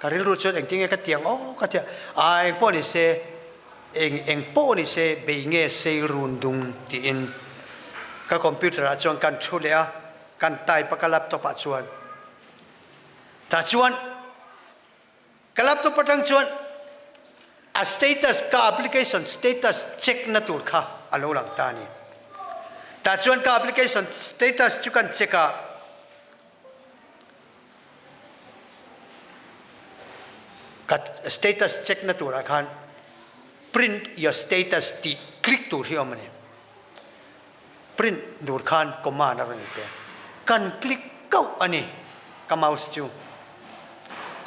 Speaker 3: การิลรู้ชวนเอ็นที่ไงกัดยังโอ้กัดยังไอ้พวกนี้เสเองพวกนี้เสเบงเงเสรุนดุงที่อินกับคอมพิวเตอร์ชวนกันชุดเลยกันไต่ปากกาลับตัวปัจจุบันแต่ชวนกลับตัวปัจจุบันstatus กับ application status check นั่นตัวข้าอารมณ์หลังตานี่แต่ชวนกับ application status จุกันเช็คกับ status check นั่นตัวข้า print your status ที่คลิกตัวที่เอามาเนี่ย print ดูดข้านก็มาอะไรนี่เป็นกันคลิกเก้าอันนี้กับเมาส์จู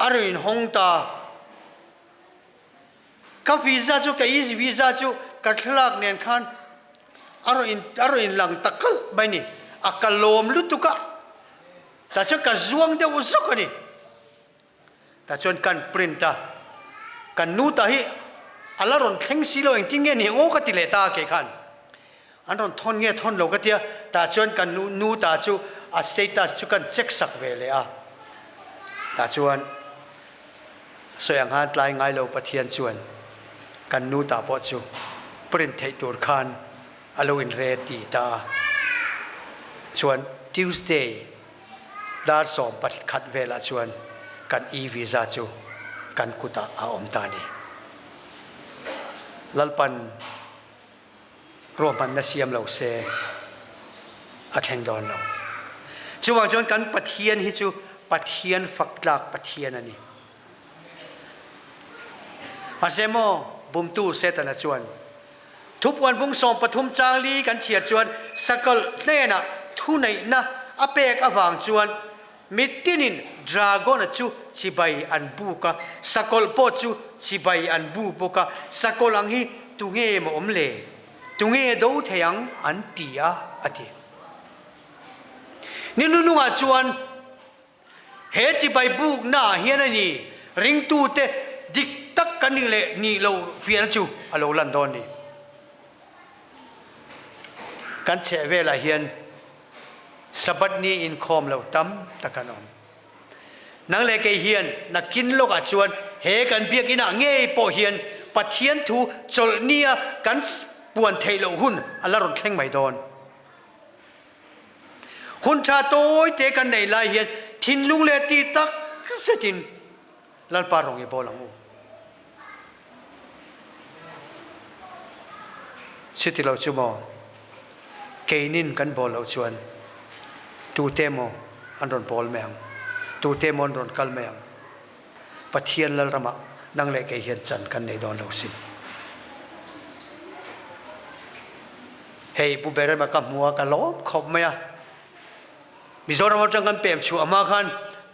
Speaker 3: อะไรinห้องตากับวีซ่าจูกับอีสวีซ่าจูกับคลากเนี่ยข้านอะไรinหลังตะกัลไปนี่อักลมลุตุกะแต่ฉันกับจวงเดียวสุกนี่แต่ชนกันปรินตากันนูตาฮีอัลลอฮ์รอนเข่งสิโลเองจริงเงี้ยนี่โอ้ก็ติเลตาเกี่ยขันอันรอนทนเงี้ยทนโลก็เทียแต่ชนกันนูตาจูอาสเตตัสจูกันเช็คสักเวเลยแต่ชวนสวยงามลายไงเราปะเทียนชวนกันนูตาปอจูปรินเทตูร์ขันอโลอินเรตีตาชวน Tuesday ดาร์สอมปัดขัดเวลาชวนกันอีวีซ่าจูกันกุตาอาอมตานีลัลปันรวมมันนัสยามเราเซอัดแห่งดอนเราจูว่าจนกันปะเทียนฮิจูปะเทียนฝักหลักปะเทียนอันนี้มาเซโมบุมตู้เซตันจวนทุกวันบุ้งส่งปฐุมจางลีกันเฉียดจวนสกลเน่นะทุนไหนนะอเปกอวางจวนมิตินินดราก้อนจูชิบายอันบุกะสกลปอจูชิบายอันบุบกะสกลอังฮีตุงเอมอมเลตุงเอดูเทียงอันตียอดีนี่นุ่งจวนเฮชิบายบุกน่าเฮียนนี่ริงตูเตดิกตักกันนี่เลยนี่เราเฟียนจูอโลลันดอนนี่กันเชเวลาเฮียนสบัดนี้อินคอมเราตั้มตะกันอมนังเลกเฮียนนักกินโลกจวนเฮกันเบียกินเงยปอเฮียนปัดเทียนทูจลเนียกันปวนเทโลหุ่นอัลลอฮ์รอนแข่งไม่โดนหุ่นชาโต้ยเตกันในลายเฮียนทินลุงเลตีตักเสตินลัลปารองเอบอลังอูชิติเราจูโมเกนินกันบอลเราชวนตูเตโมอันรอนบอลแมงตูเตโมอันรอนกัลแมงปะเทียนละระมะนังเล็กเฮียนจันกันในดอนเราสิเฮ้ยผู้เบรมากับมัวกันล้อมขบไหมอ่ะมิโซรามจังกันเปี่ยมชัวมาคัน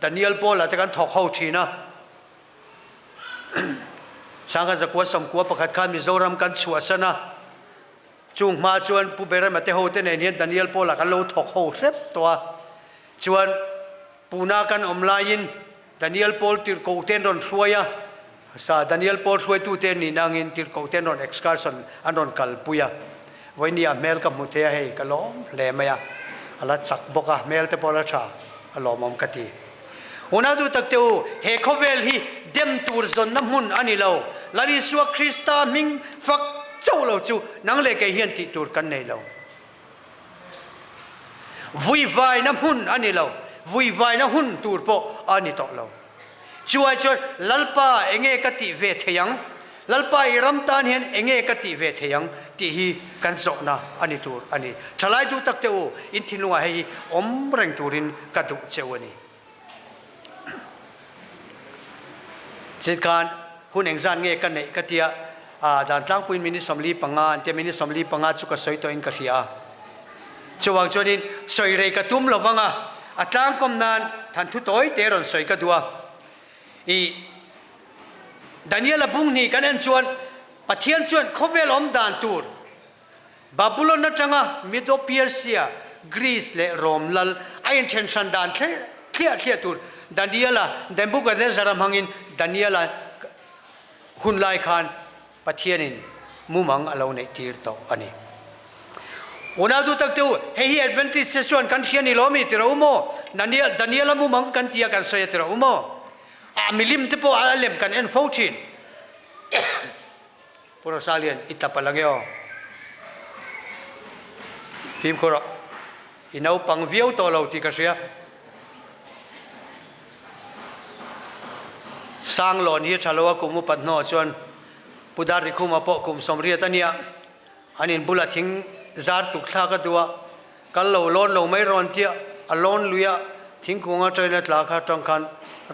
Speaker 3: ดานิเอลโปล่ะแต่กันถกเข้าทีนะสังกันจะกลัวสมกลัวประคัดคันมิโซรามกันชัวซะนะจุงมาชวนผู้เบรมาเตโฮเตเนียนดานิเอลโปล่ะกันเราถกเข้าเร็บตัวชวนปูนากันอมลายินดานิเอลโปลติร์โกเทนรอนช่วยซาดานิเอลโปลช่วยตูเทนนี่นางอินติร์โกเทนรอนเอ็กซ์การ์สันอันรอนกัลปุยวันนี้เมลกับมุเทียให้กันล้อมเลมยาอัลลัจักบกะเมลเตปอลชาอัลลอฮ์มอมกตีอุนาดูตักเตวเฮคเวลฮีเดมตูร์ซอนน้ำมุนอันนี้เราลาลิสวาคริสตามิงฟักเจ้าเราจูนังเล็กเฮียนติตูร์กันในเราวุยวายน้ำมุนอันนี้เรา vui vai na hun tur po ani to lo chuai chon lalpa enge kati ve theyang lalpa iram tan hian enge kati ve theyang ti hi kan zo na ani tur ani thalai du tak te o in thinunga hei om reng turin kadu chewani chitkan hun engzan nge kan nei katia dan tlang puin mini somli panga te mini somli panga chu ka soi to in ka hria chuwang chonin soi re ka tum lowanga atlang kom nan than thu toy te ron soi ka dua i Daniel abung ni kan en chuan pathian chuan khovel om dan tur Babylon na changa Medo Persia Greece le Rome lal a intention dan clear tur Daniela dembu ka de zaram hangin Daniela hunlai khan pathianin mumang alo nei tir to ani ona du tak teu hei advantage se chuan kan thiani lomi tiro mo Daniela mumang kan tia kan soya tiro mo milim te po alem kan en 14 puro salian itapalangyo phim khora inau pang viau to lo ti ka sia sang lon hi thalowa kumu patno chon pudari khuma po kum somria tania anin bula thing zar tuk thla ka duwa kal lo lon lo mai ron tia alon luya thing kunga traina tla kha tong khan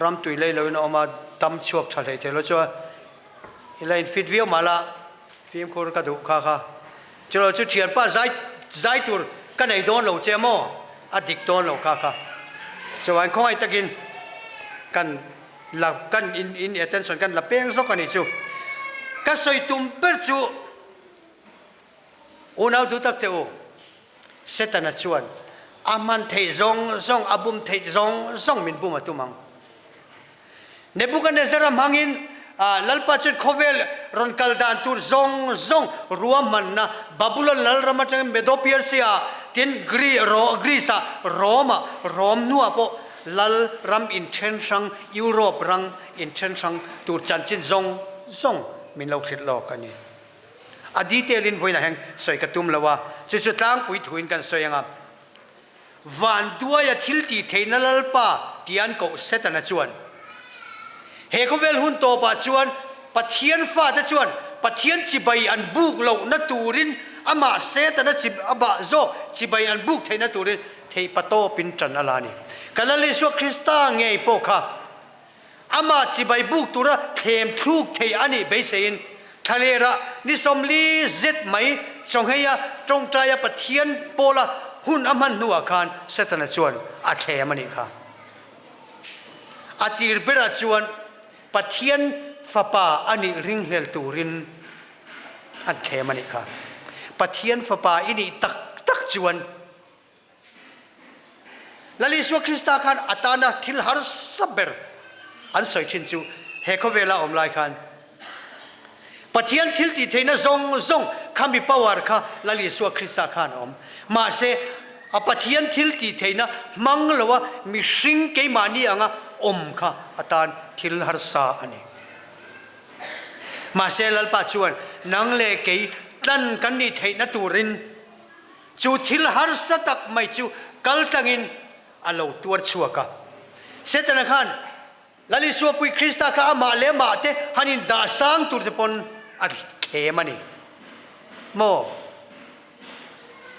Speaker 3: ram tui lei lo no ma tam chuak thalei te lo cho ilain fit view mala phim khor ka du kha kha chlo chu thian pa zai tur ka nei don lo che mo adik don lo kha kha chuan khoi takin kan la kan in attention kan la peng so kan ni chu ka soi tum per chu unau du tak te o setana chuan aman thei zong abum thei zong min buma tumang Nebuchadnezzar mangin lalpa chut khovel ron kaldan tur zong ruaman na Babylon lal ramatang Medo Persia tin Greece Rome nuwa po lal ram intention Europe rang intention tur chanchin zong min lo khit lo kani a detail in voina hang soi katum lawa chu tlang pui thuin kan soyanga van duaya thilti theina lalpa tian ko setana chuan he ko vel hun to pa chuan pathian fa ta chuan pathian chibai an buk lo na turin ama setana chib aba zo chibai an buk theina turin thei pato pin tran alani kalale so krista ngei pokha ama chibai buk tura khem thuk thei ani beisein thalera ni somli zet mai chongheya tongtaya pathian pola hun aman nuwa khan setana chuan a themani kha atir bera chuan pathian fapa ani ringhel turin an themani kha pathian fapa ini tak chuan laliswa krista khan atana thil har saber an soi chin chu he ko vela omlai khan pathian thil ti theina zong khami power kha laliswa krista khan om ma se a pathian thil ti theina manglowa mi hring ke mani anga om kha atan thil har sa ani ma se lalpa chuan nang le ke tan kan ni theina turin chu thil har sa tak mai chu kal tangin alo tuar chuaka setana khan laliswa pui krista ka ama le ma te hanin da sang tur te pon a the mani mo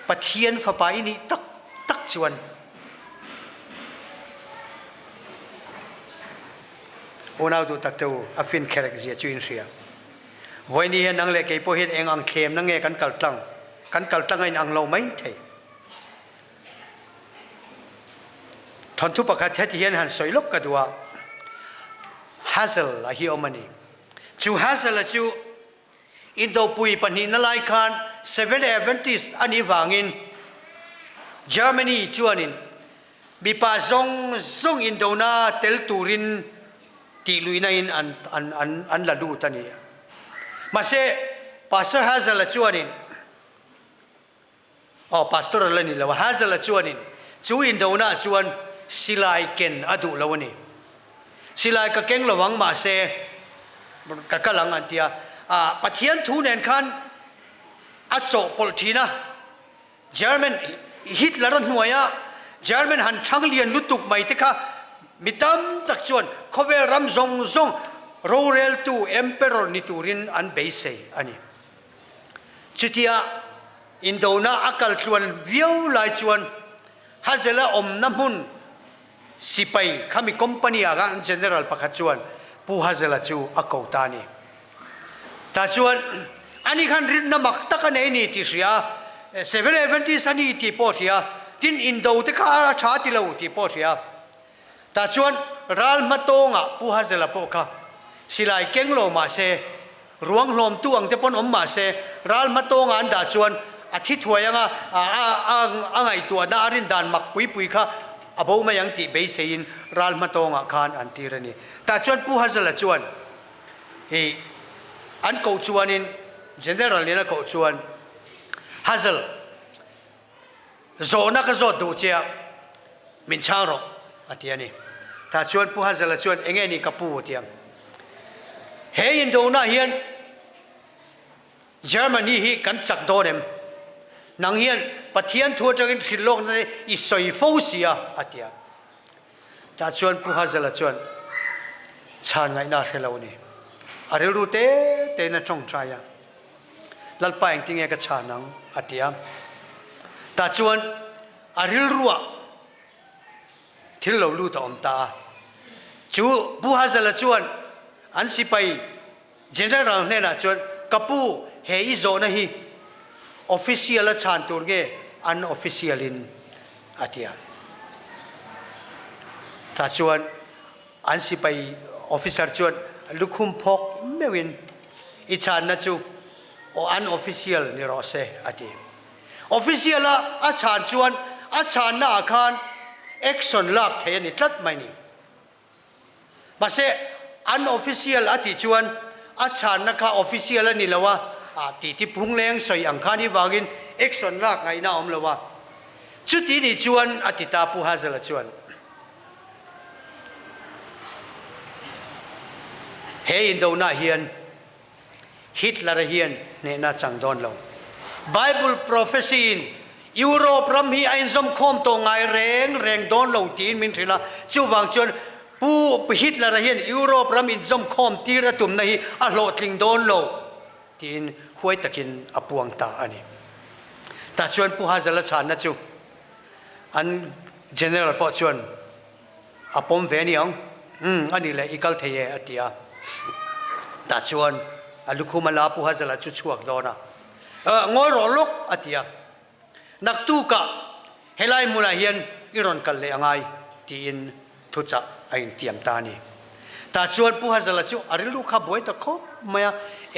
Speaker 3: pathian fa pa ini tak chuan onau tu tak teu a fin kherek zia chu in ria voini he nang le ke po het eng ang khem nang nge kan kaltang in ang lo mai thei thon thu pakha the hian han soilok ka duwa hazel a hi omani chu hazel a chu indo pui pani na lai khan 7 Adventist ani wangin Germany chuanin bipa zong indona tel turin ti luina in an la du tani mase pastor hazel a chuanin pastor lani lawa hazel a chuanin chu indona chuan silai ken adu lawani silai ka keng lawang ma se ka kalang antia pathian thu nen khan a cho polthina German Hitler nuaya German han changlian lutuk mai te kha mitam tak chuan khovel ram zong zong rorel tu emperor ni turin an beise ani chutia indona akal chuan viau lai chuan hazela om namun sipai khami company aga general pakhat chuan pu hazela chu akautani ta chuan ani khan rin namak takane ni ti ria 770 sani ti po ria tin indo te kha tha ti lo ti po ria ta chuan ral matonga pu hazela po kha silai kenglo ma se ruang hlom tuang te pon om ma se ral matonga an da chuan athi thuayanga angai tu na arin dan mak pui pui kha abo ma yang ti be sein ral matonga khan an tirani ta chuan pu hazela chuan he an ko chuanin general ni na ko chuan hazel zona ka zo du chia min charo atiani ta chuan pu hazela chuan enge ni kapu tiam he indona hian Germany hi kan chak do dem nang hian pathian thua tangin thilok na I soi fo sia atia ta chuan pu hazela chuan chan ngai na thelo ni aril ru te na chong traya lalpa eng tinge ka chanang atia ta chuan aril ruwa thil lo lu ta om ta chu pu hazela chuan an sipai general ne na chuan kapu he zo na hi official a chan tur ge unofficial in atia ta chuan an sipai officer chuan lukhum phok mewin I chan na chu o unofficial ni ro se ati official a chan chuan a chan na khan action lak the ni tlat mai ni ba se unofficial ati chuan a chan na kha official ani lawa ti ti pungleng soi ang khani wagin action lak ngai na om lawa chuti ni chuan ati ta pu hazala chuan he indona hian Hitler hian ne na changdon lo Bible prophecy in Europe ram hi ain zom khom to ngai reng don lo tin min thila chuwang chuan pu Hitler hian Europe ram in zom khom tira tum na hi a lo tling don lo tin huai takin apuang ta ani ta chuan pu hazala chan na chu an general po chuan apom veniang ani le ikal theye atia ta chuan alukhumala pu hazala chu chuak dona ngoi rolok atia naktu ka helai mula hian iron kal le angai tin thucha ain tiam ta ni ta chuan pu hazala chu arilu kha boi ta khop maya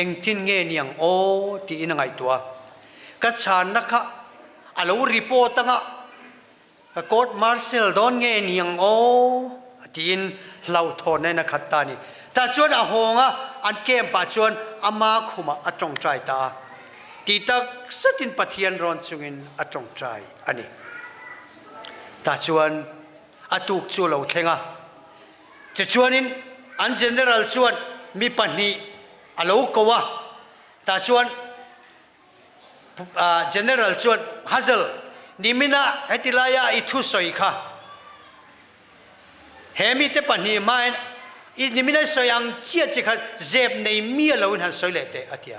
Speaker 3: engtin nge niang o ti in ngai tua ka chan na kha alo report anga court martial don nge niang o tin lau thon na khatta ni ta chuan a honga an kem pa chuan ama khuma atong trai ta ti tak satin pathian ron chungin atong trai ani ta chuan atuk chu lo thlenga ti chuanin an general chuan mi pani alo kowa ta chuan general chuan hazel nimina hetilaya ithu soi kha hemi te pani main I nimina soyang chia chikhan zeb nei mi alone han soilete atia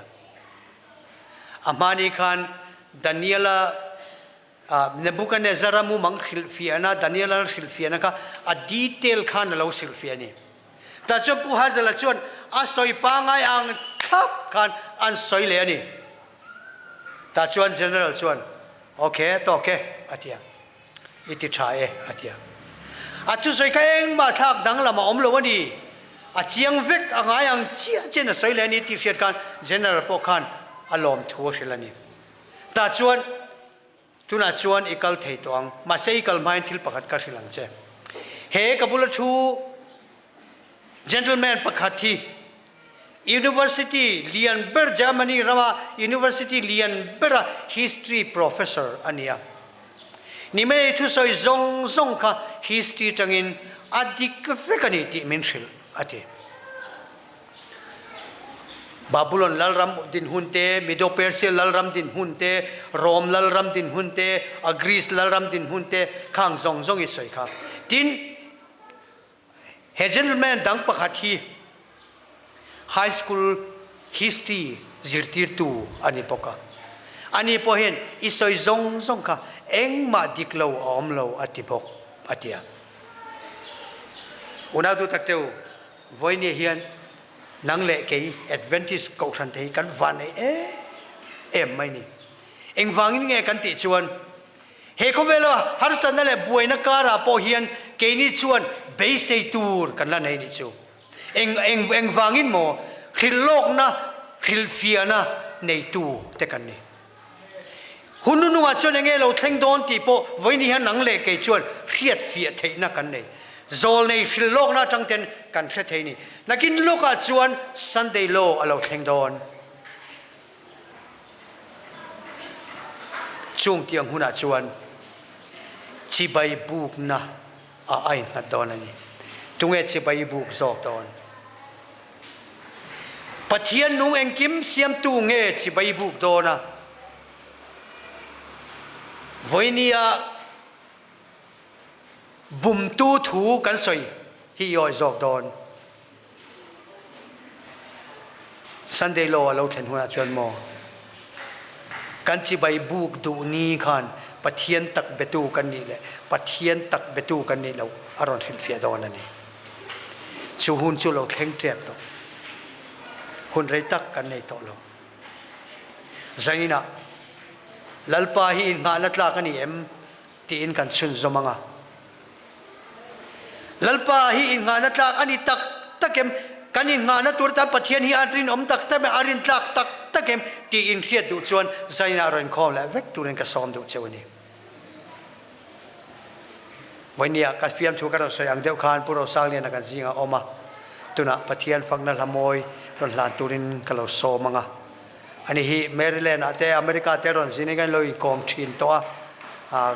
Speaker 3: amani khan Daniela Nebuchadnezzar mu mang khilfiana Daniela khilfiana ka a detail khan lo silfiani ta chu pu hazala chuan a soi pangai ang thap khan an soile ani ta chuan general chuan okay to okay atia iti thae atia atu soi ka eng ma thak dang lama om lo ani a chiang vek angai ang chia chen soile ni ti fiat kan general po khan alom thu hilani ta chuan tuna chuan ikal thei tong ma sei kal main thil pakhat ka hilang che he kabula thu gentleman pakhathi University Lianber Germany rama University Lianber history professor ania nime thu soi zong kha history tangin adik fekani ti min thil ati Babylon lalram din hunte, Medo Persia lalram din hunte, Rome lalram din hunte, Greece lalram din hunte, Kang zong zong isoi ka. Tin Hazelman dang pakati high school history zirtir tu ani poka. Ani pohen isoi zong zong ka eng ma diklo omlo atipok atia. Unadu takteu voini hian nang le ke Adventist ko Chhangte kan van em mai ni eng wangin nge kan ti chuan he ko velo har san le buaina kara po hian ke ni chuan be sei tur kan la nei ni chu eng wangin mo khilok na khilfiana nei tu te kan ni hununu a chuan nge lo thleng don ti po voini hian nang le ke chuan khiat fia theina kan nei zol nei khilok na tangten kan thre thei ni nakin loka chuan Sunday law alo thleng don chung tiang huna chuan chibai buk na a ai na don ani tunge chibai buk zok don pathian nung engkim siam tu nge chibai buk dona voinia bum tu thu kan soi hi yoi zok don Sunday law alo then huna chuan mo kan chi bai buk du ni khan pathian tak betu kan ni le pathian tak betu kan ni lo aron thil fia don ani chu hun chu lo thleng trep to hun rei tak kan nei to lo zaina lalpa hi nga na tla kan ni em ti in kan chun zomanga lalpa hi nga na tla ani tak takem kani nga na tur ta pathian hi atrin om tak ta me arin tlak tak takem ti in khiat du chuan zaina ron khom la vek turen ka som du chewani vainia ka fiam thu ka ro sayang deu khan puro salnia na kan zinga oma tuna pathian fangna lamoi ron lan turin ka lo so manga ani hi Maryland ate America te ron zinigan loi kom thin to a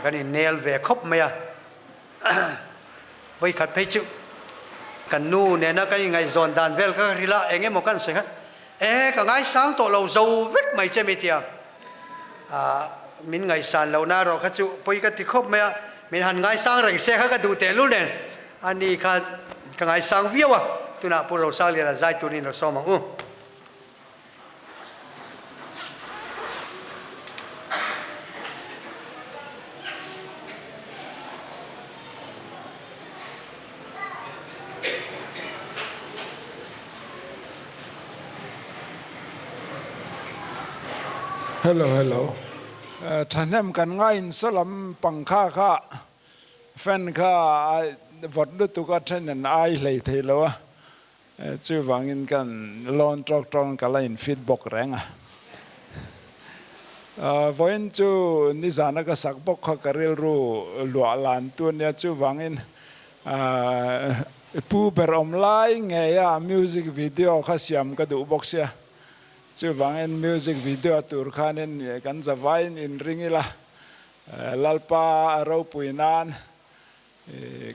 Speaker 3: kani nail ve khop maya vai khat phei chu kan nu ne na kai ngai zon dan vel ka rila enge mo kan se ka ngai sang to lo zo vek mai che metia min ngai san lo na ro kha chu poi ka ti khop maya min han ngai sang reng se kha ka du te lu den ani kha ka ngai sang viawa tuna puro salia na zai turin ro so ma
Speaker 4: Hello. Thanem kan ngain solam pangkha kha fan kha vot tu ka thanen ai lei thelo chu wangin kan lon trok tong kalain feedback renga voin chu nizana ka sakbok kha karil ru lwa lan tu ne chu wangin pu ber omlai nge ya music video kha siam ka du boxia chu wangin music video tur khanin kan zawain in ringila lalpa ro puinan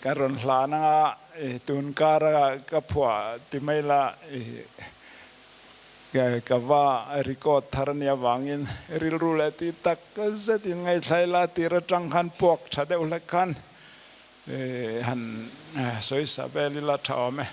Speaker 4: karon hlana tun kara kapwa timaila kawa record tharania wangin rilrulati tak zetin ngai thaila tira tangkhan pok thade ulakhan han soi sabelila thawme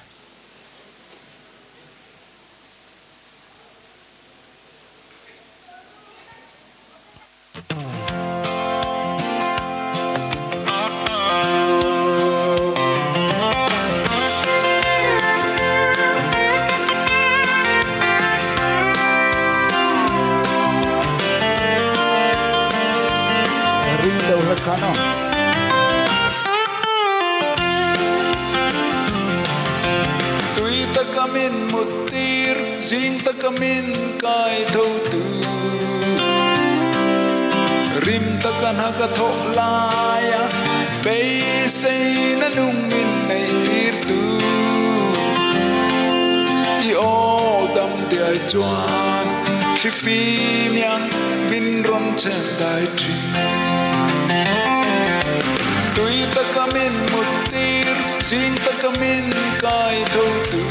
Speaker 4: kamin kai thâu tu rim takan haka tho laya be sei na nung min nei tir tu i o dam dia chuan chipi myang bin ron chen dai tri tui takamin mutir sing takamin kai thâu tu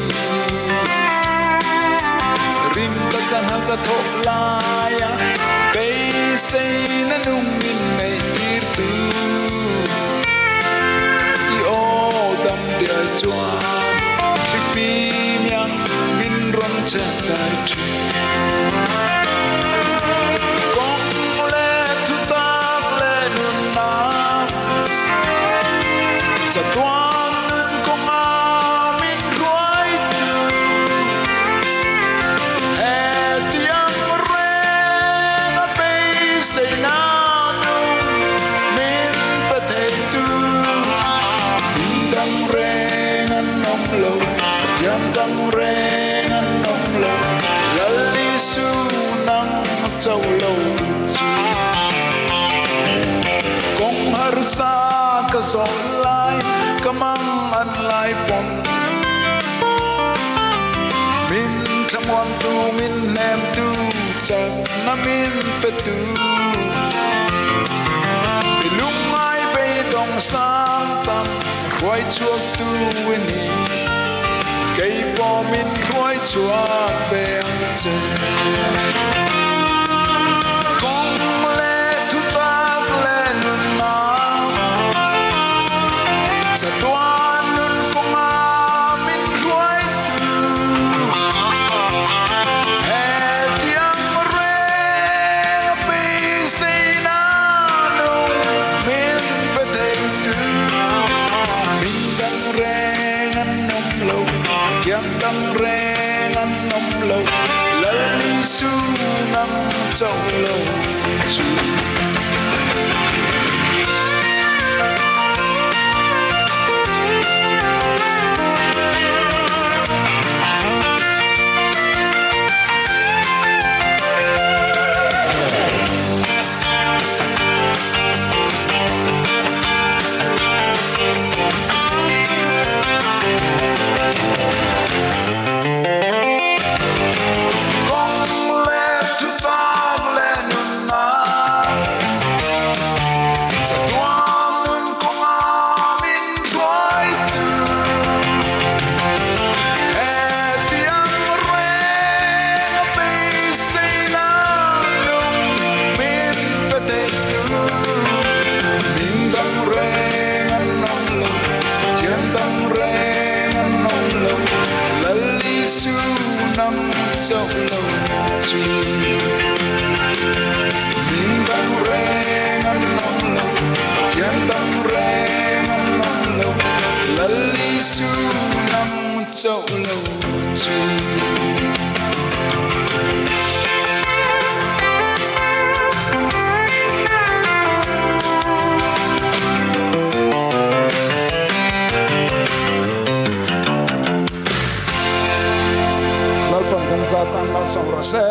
Speaker 4: rim ta thốt lại cây xây na nung min mây tir tu i ô đam địa chuan chỉ pi miang min ron chân đại tri con lệ thu ta lệ nun na sa tuan nun con a min ruai tu e tiang re na pe say na nung min pa thei tu min dang re ngan nong lo yang dang re ngan nong lo la li su nang châu lo chu kong har sa ka zon lai kamang an lai pon min khamwan tu min nem tu chang na min pe tu lung mai pe dong sang tam khoi chuak tu ni cây bò min khoi chuak beng che kong le thu ta le nun na sa tuan nun kong a min khoi tu he tiang re pe say na no min pe thei tu min dang re ngan nong lo yang dang re ngan nong lo la li su nang châu lo chu châu lo chu min dang re ngan nong lo tian dang re ngan nong lo la li su nam châu lo chu Satan la sombrose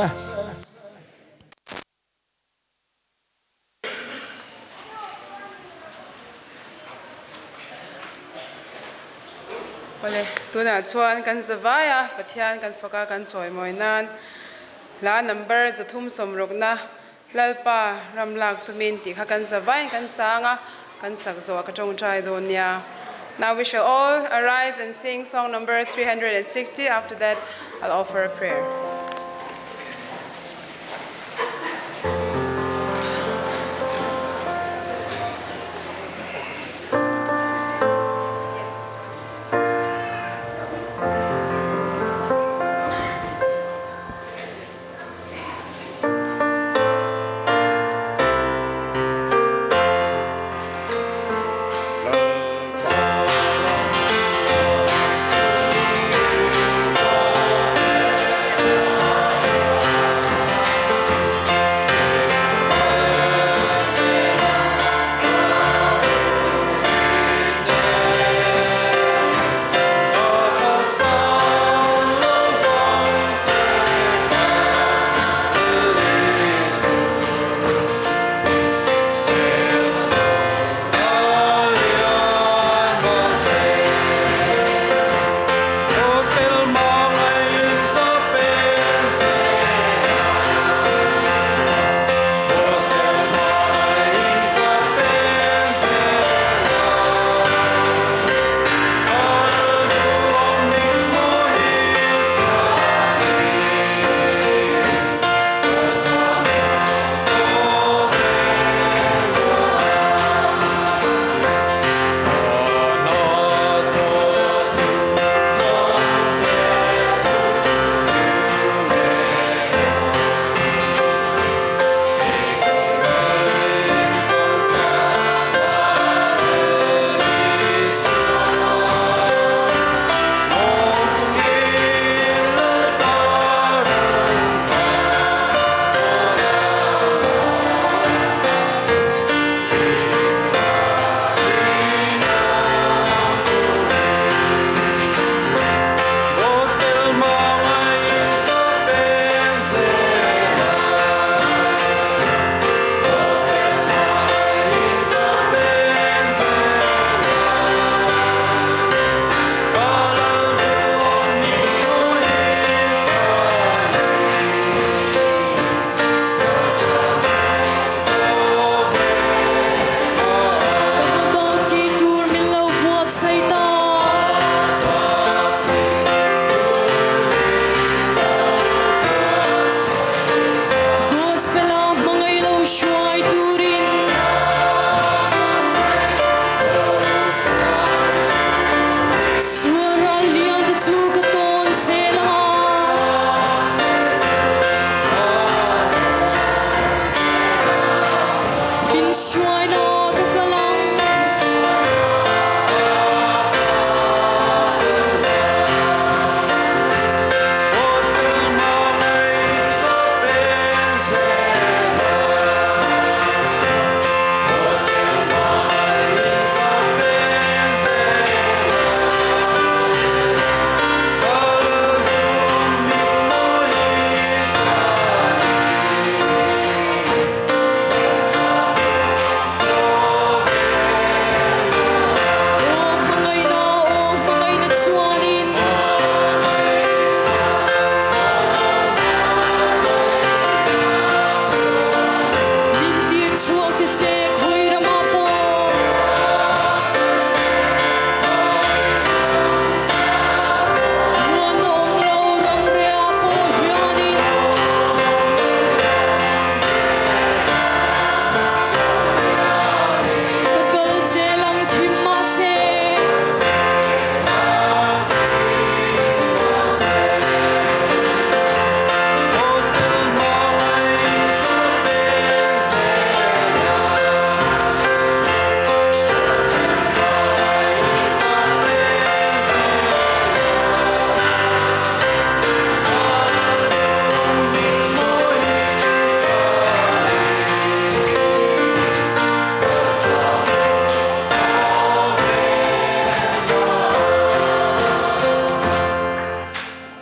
Speaker 1: Ole tuna chuan kan zawaya pathian kan foka kan choi moinan la number zathum somrokna lalpa ramlak tumin ti kha kan zawai kan sanga kan sakzo ka tong trai donia. Now we shall all arise and sing song number 360. After that, I'll offer a prayer.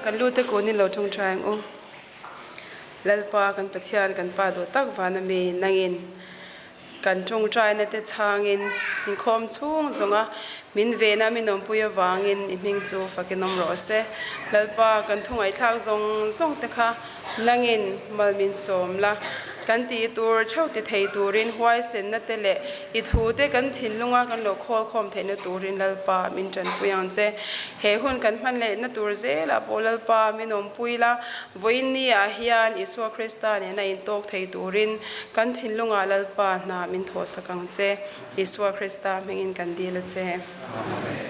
Speaker 1: kan lu te ko ni lo thung trang o lalpa kan pathian kan pa do tak vana mi nangin kan thung trai na te changin in khom chung zonga min ve na min nom puya wangin in ming chu fakinom ro se lalpa kan thung ai thak zong zong te kha nangin mal min som la kan ti tur chau te thei turin huai sen na te le I thu te kan thin lunga kan lo khol khom theina turin lalpa min chan puyang che he hun kan man le na tur ze la po lalpa min om puila voin ni a hian Isua Krista ne na in tok thei turin kan thin lunga lalpa na min tho sakang che Isua Krista mengin kan dil che amen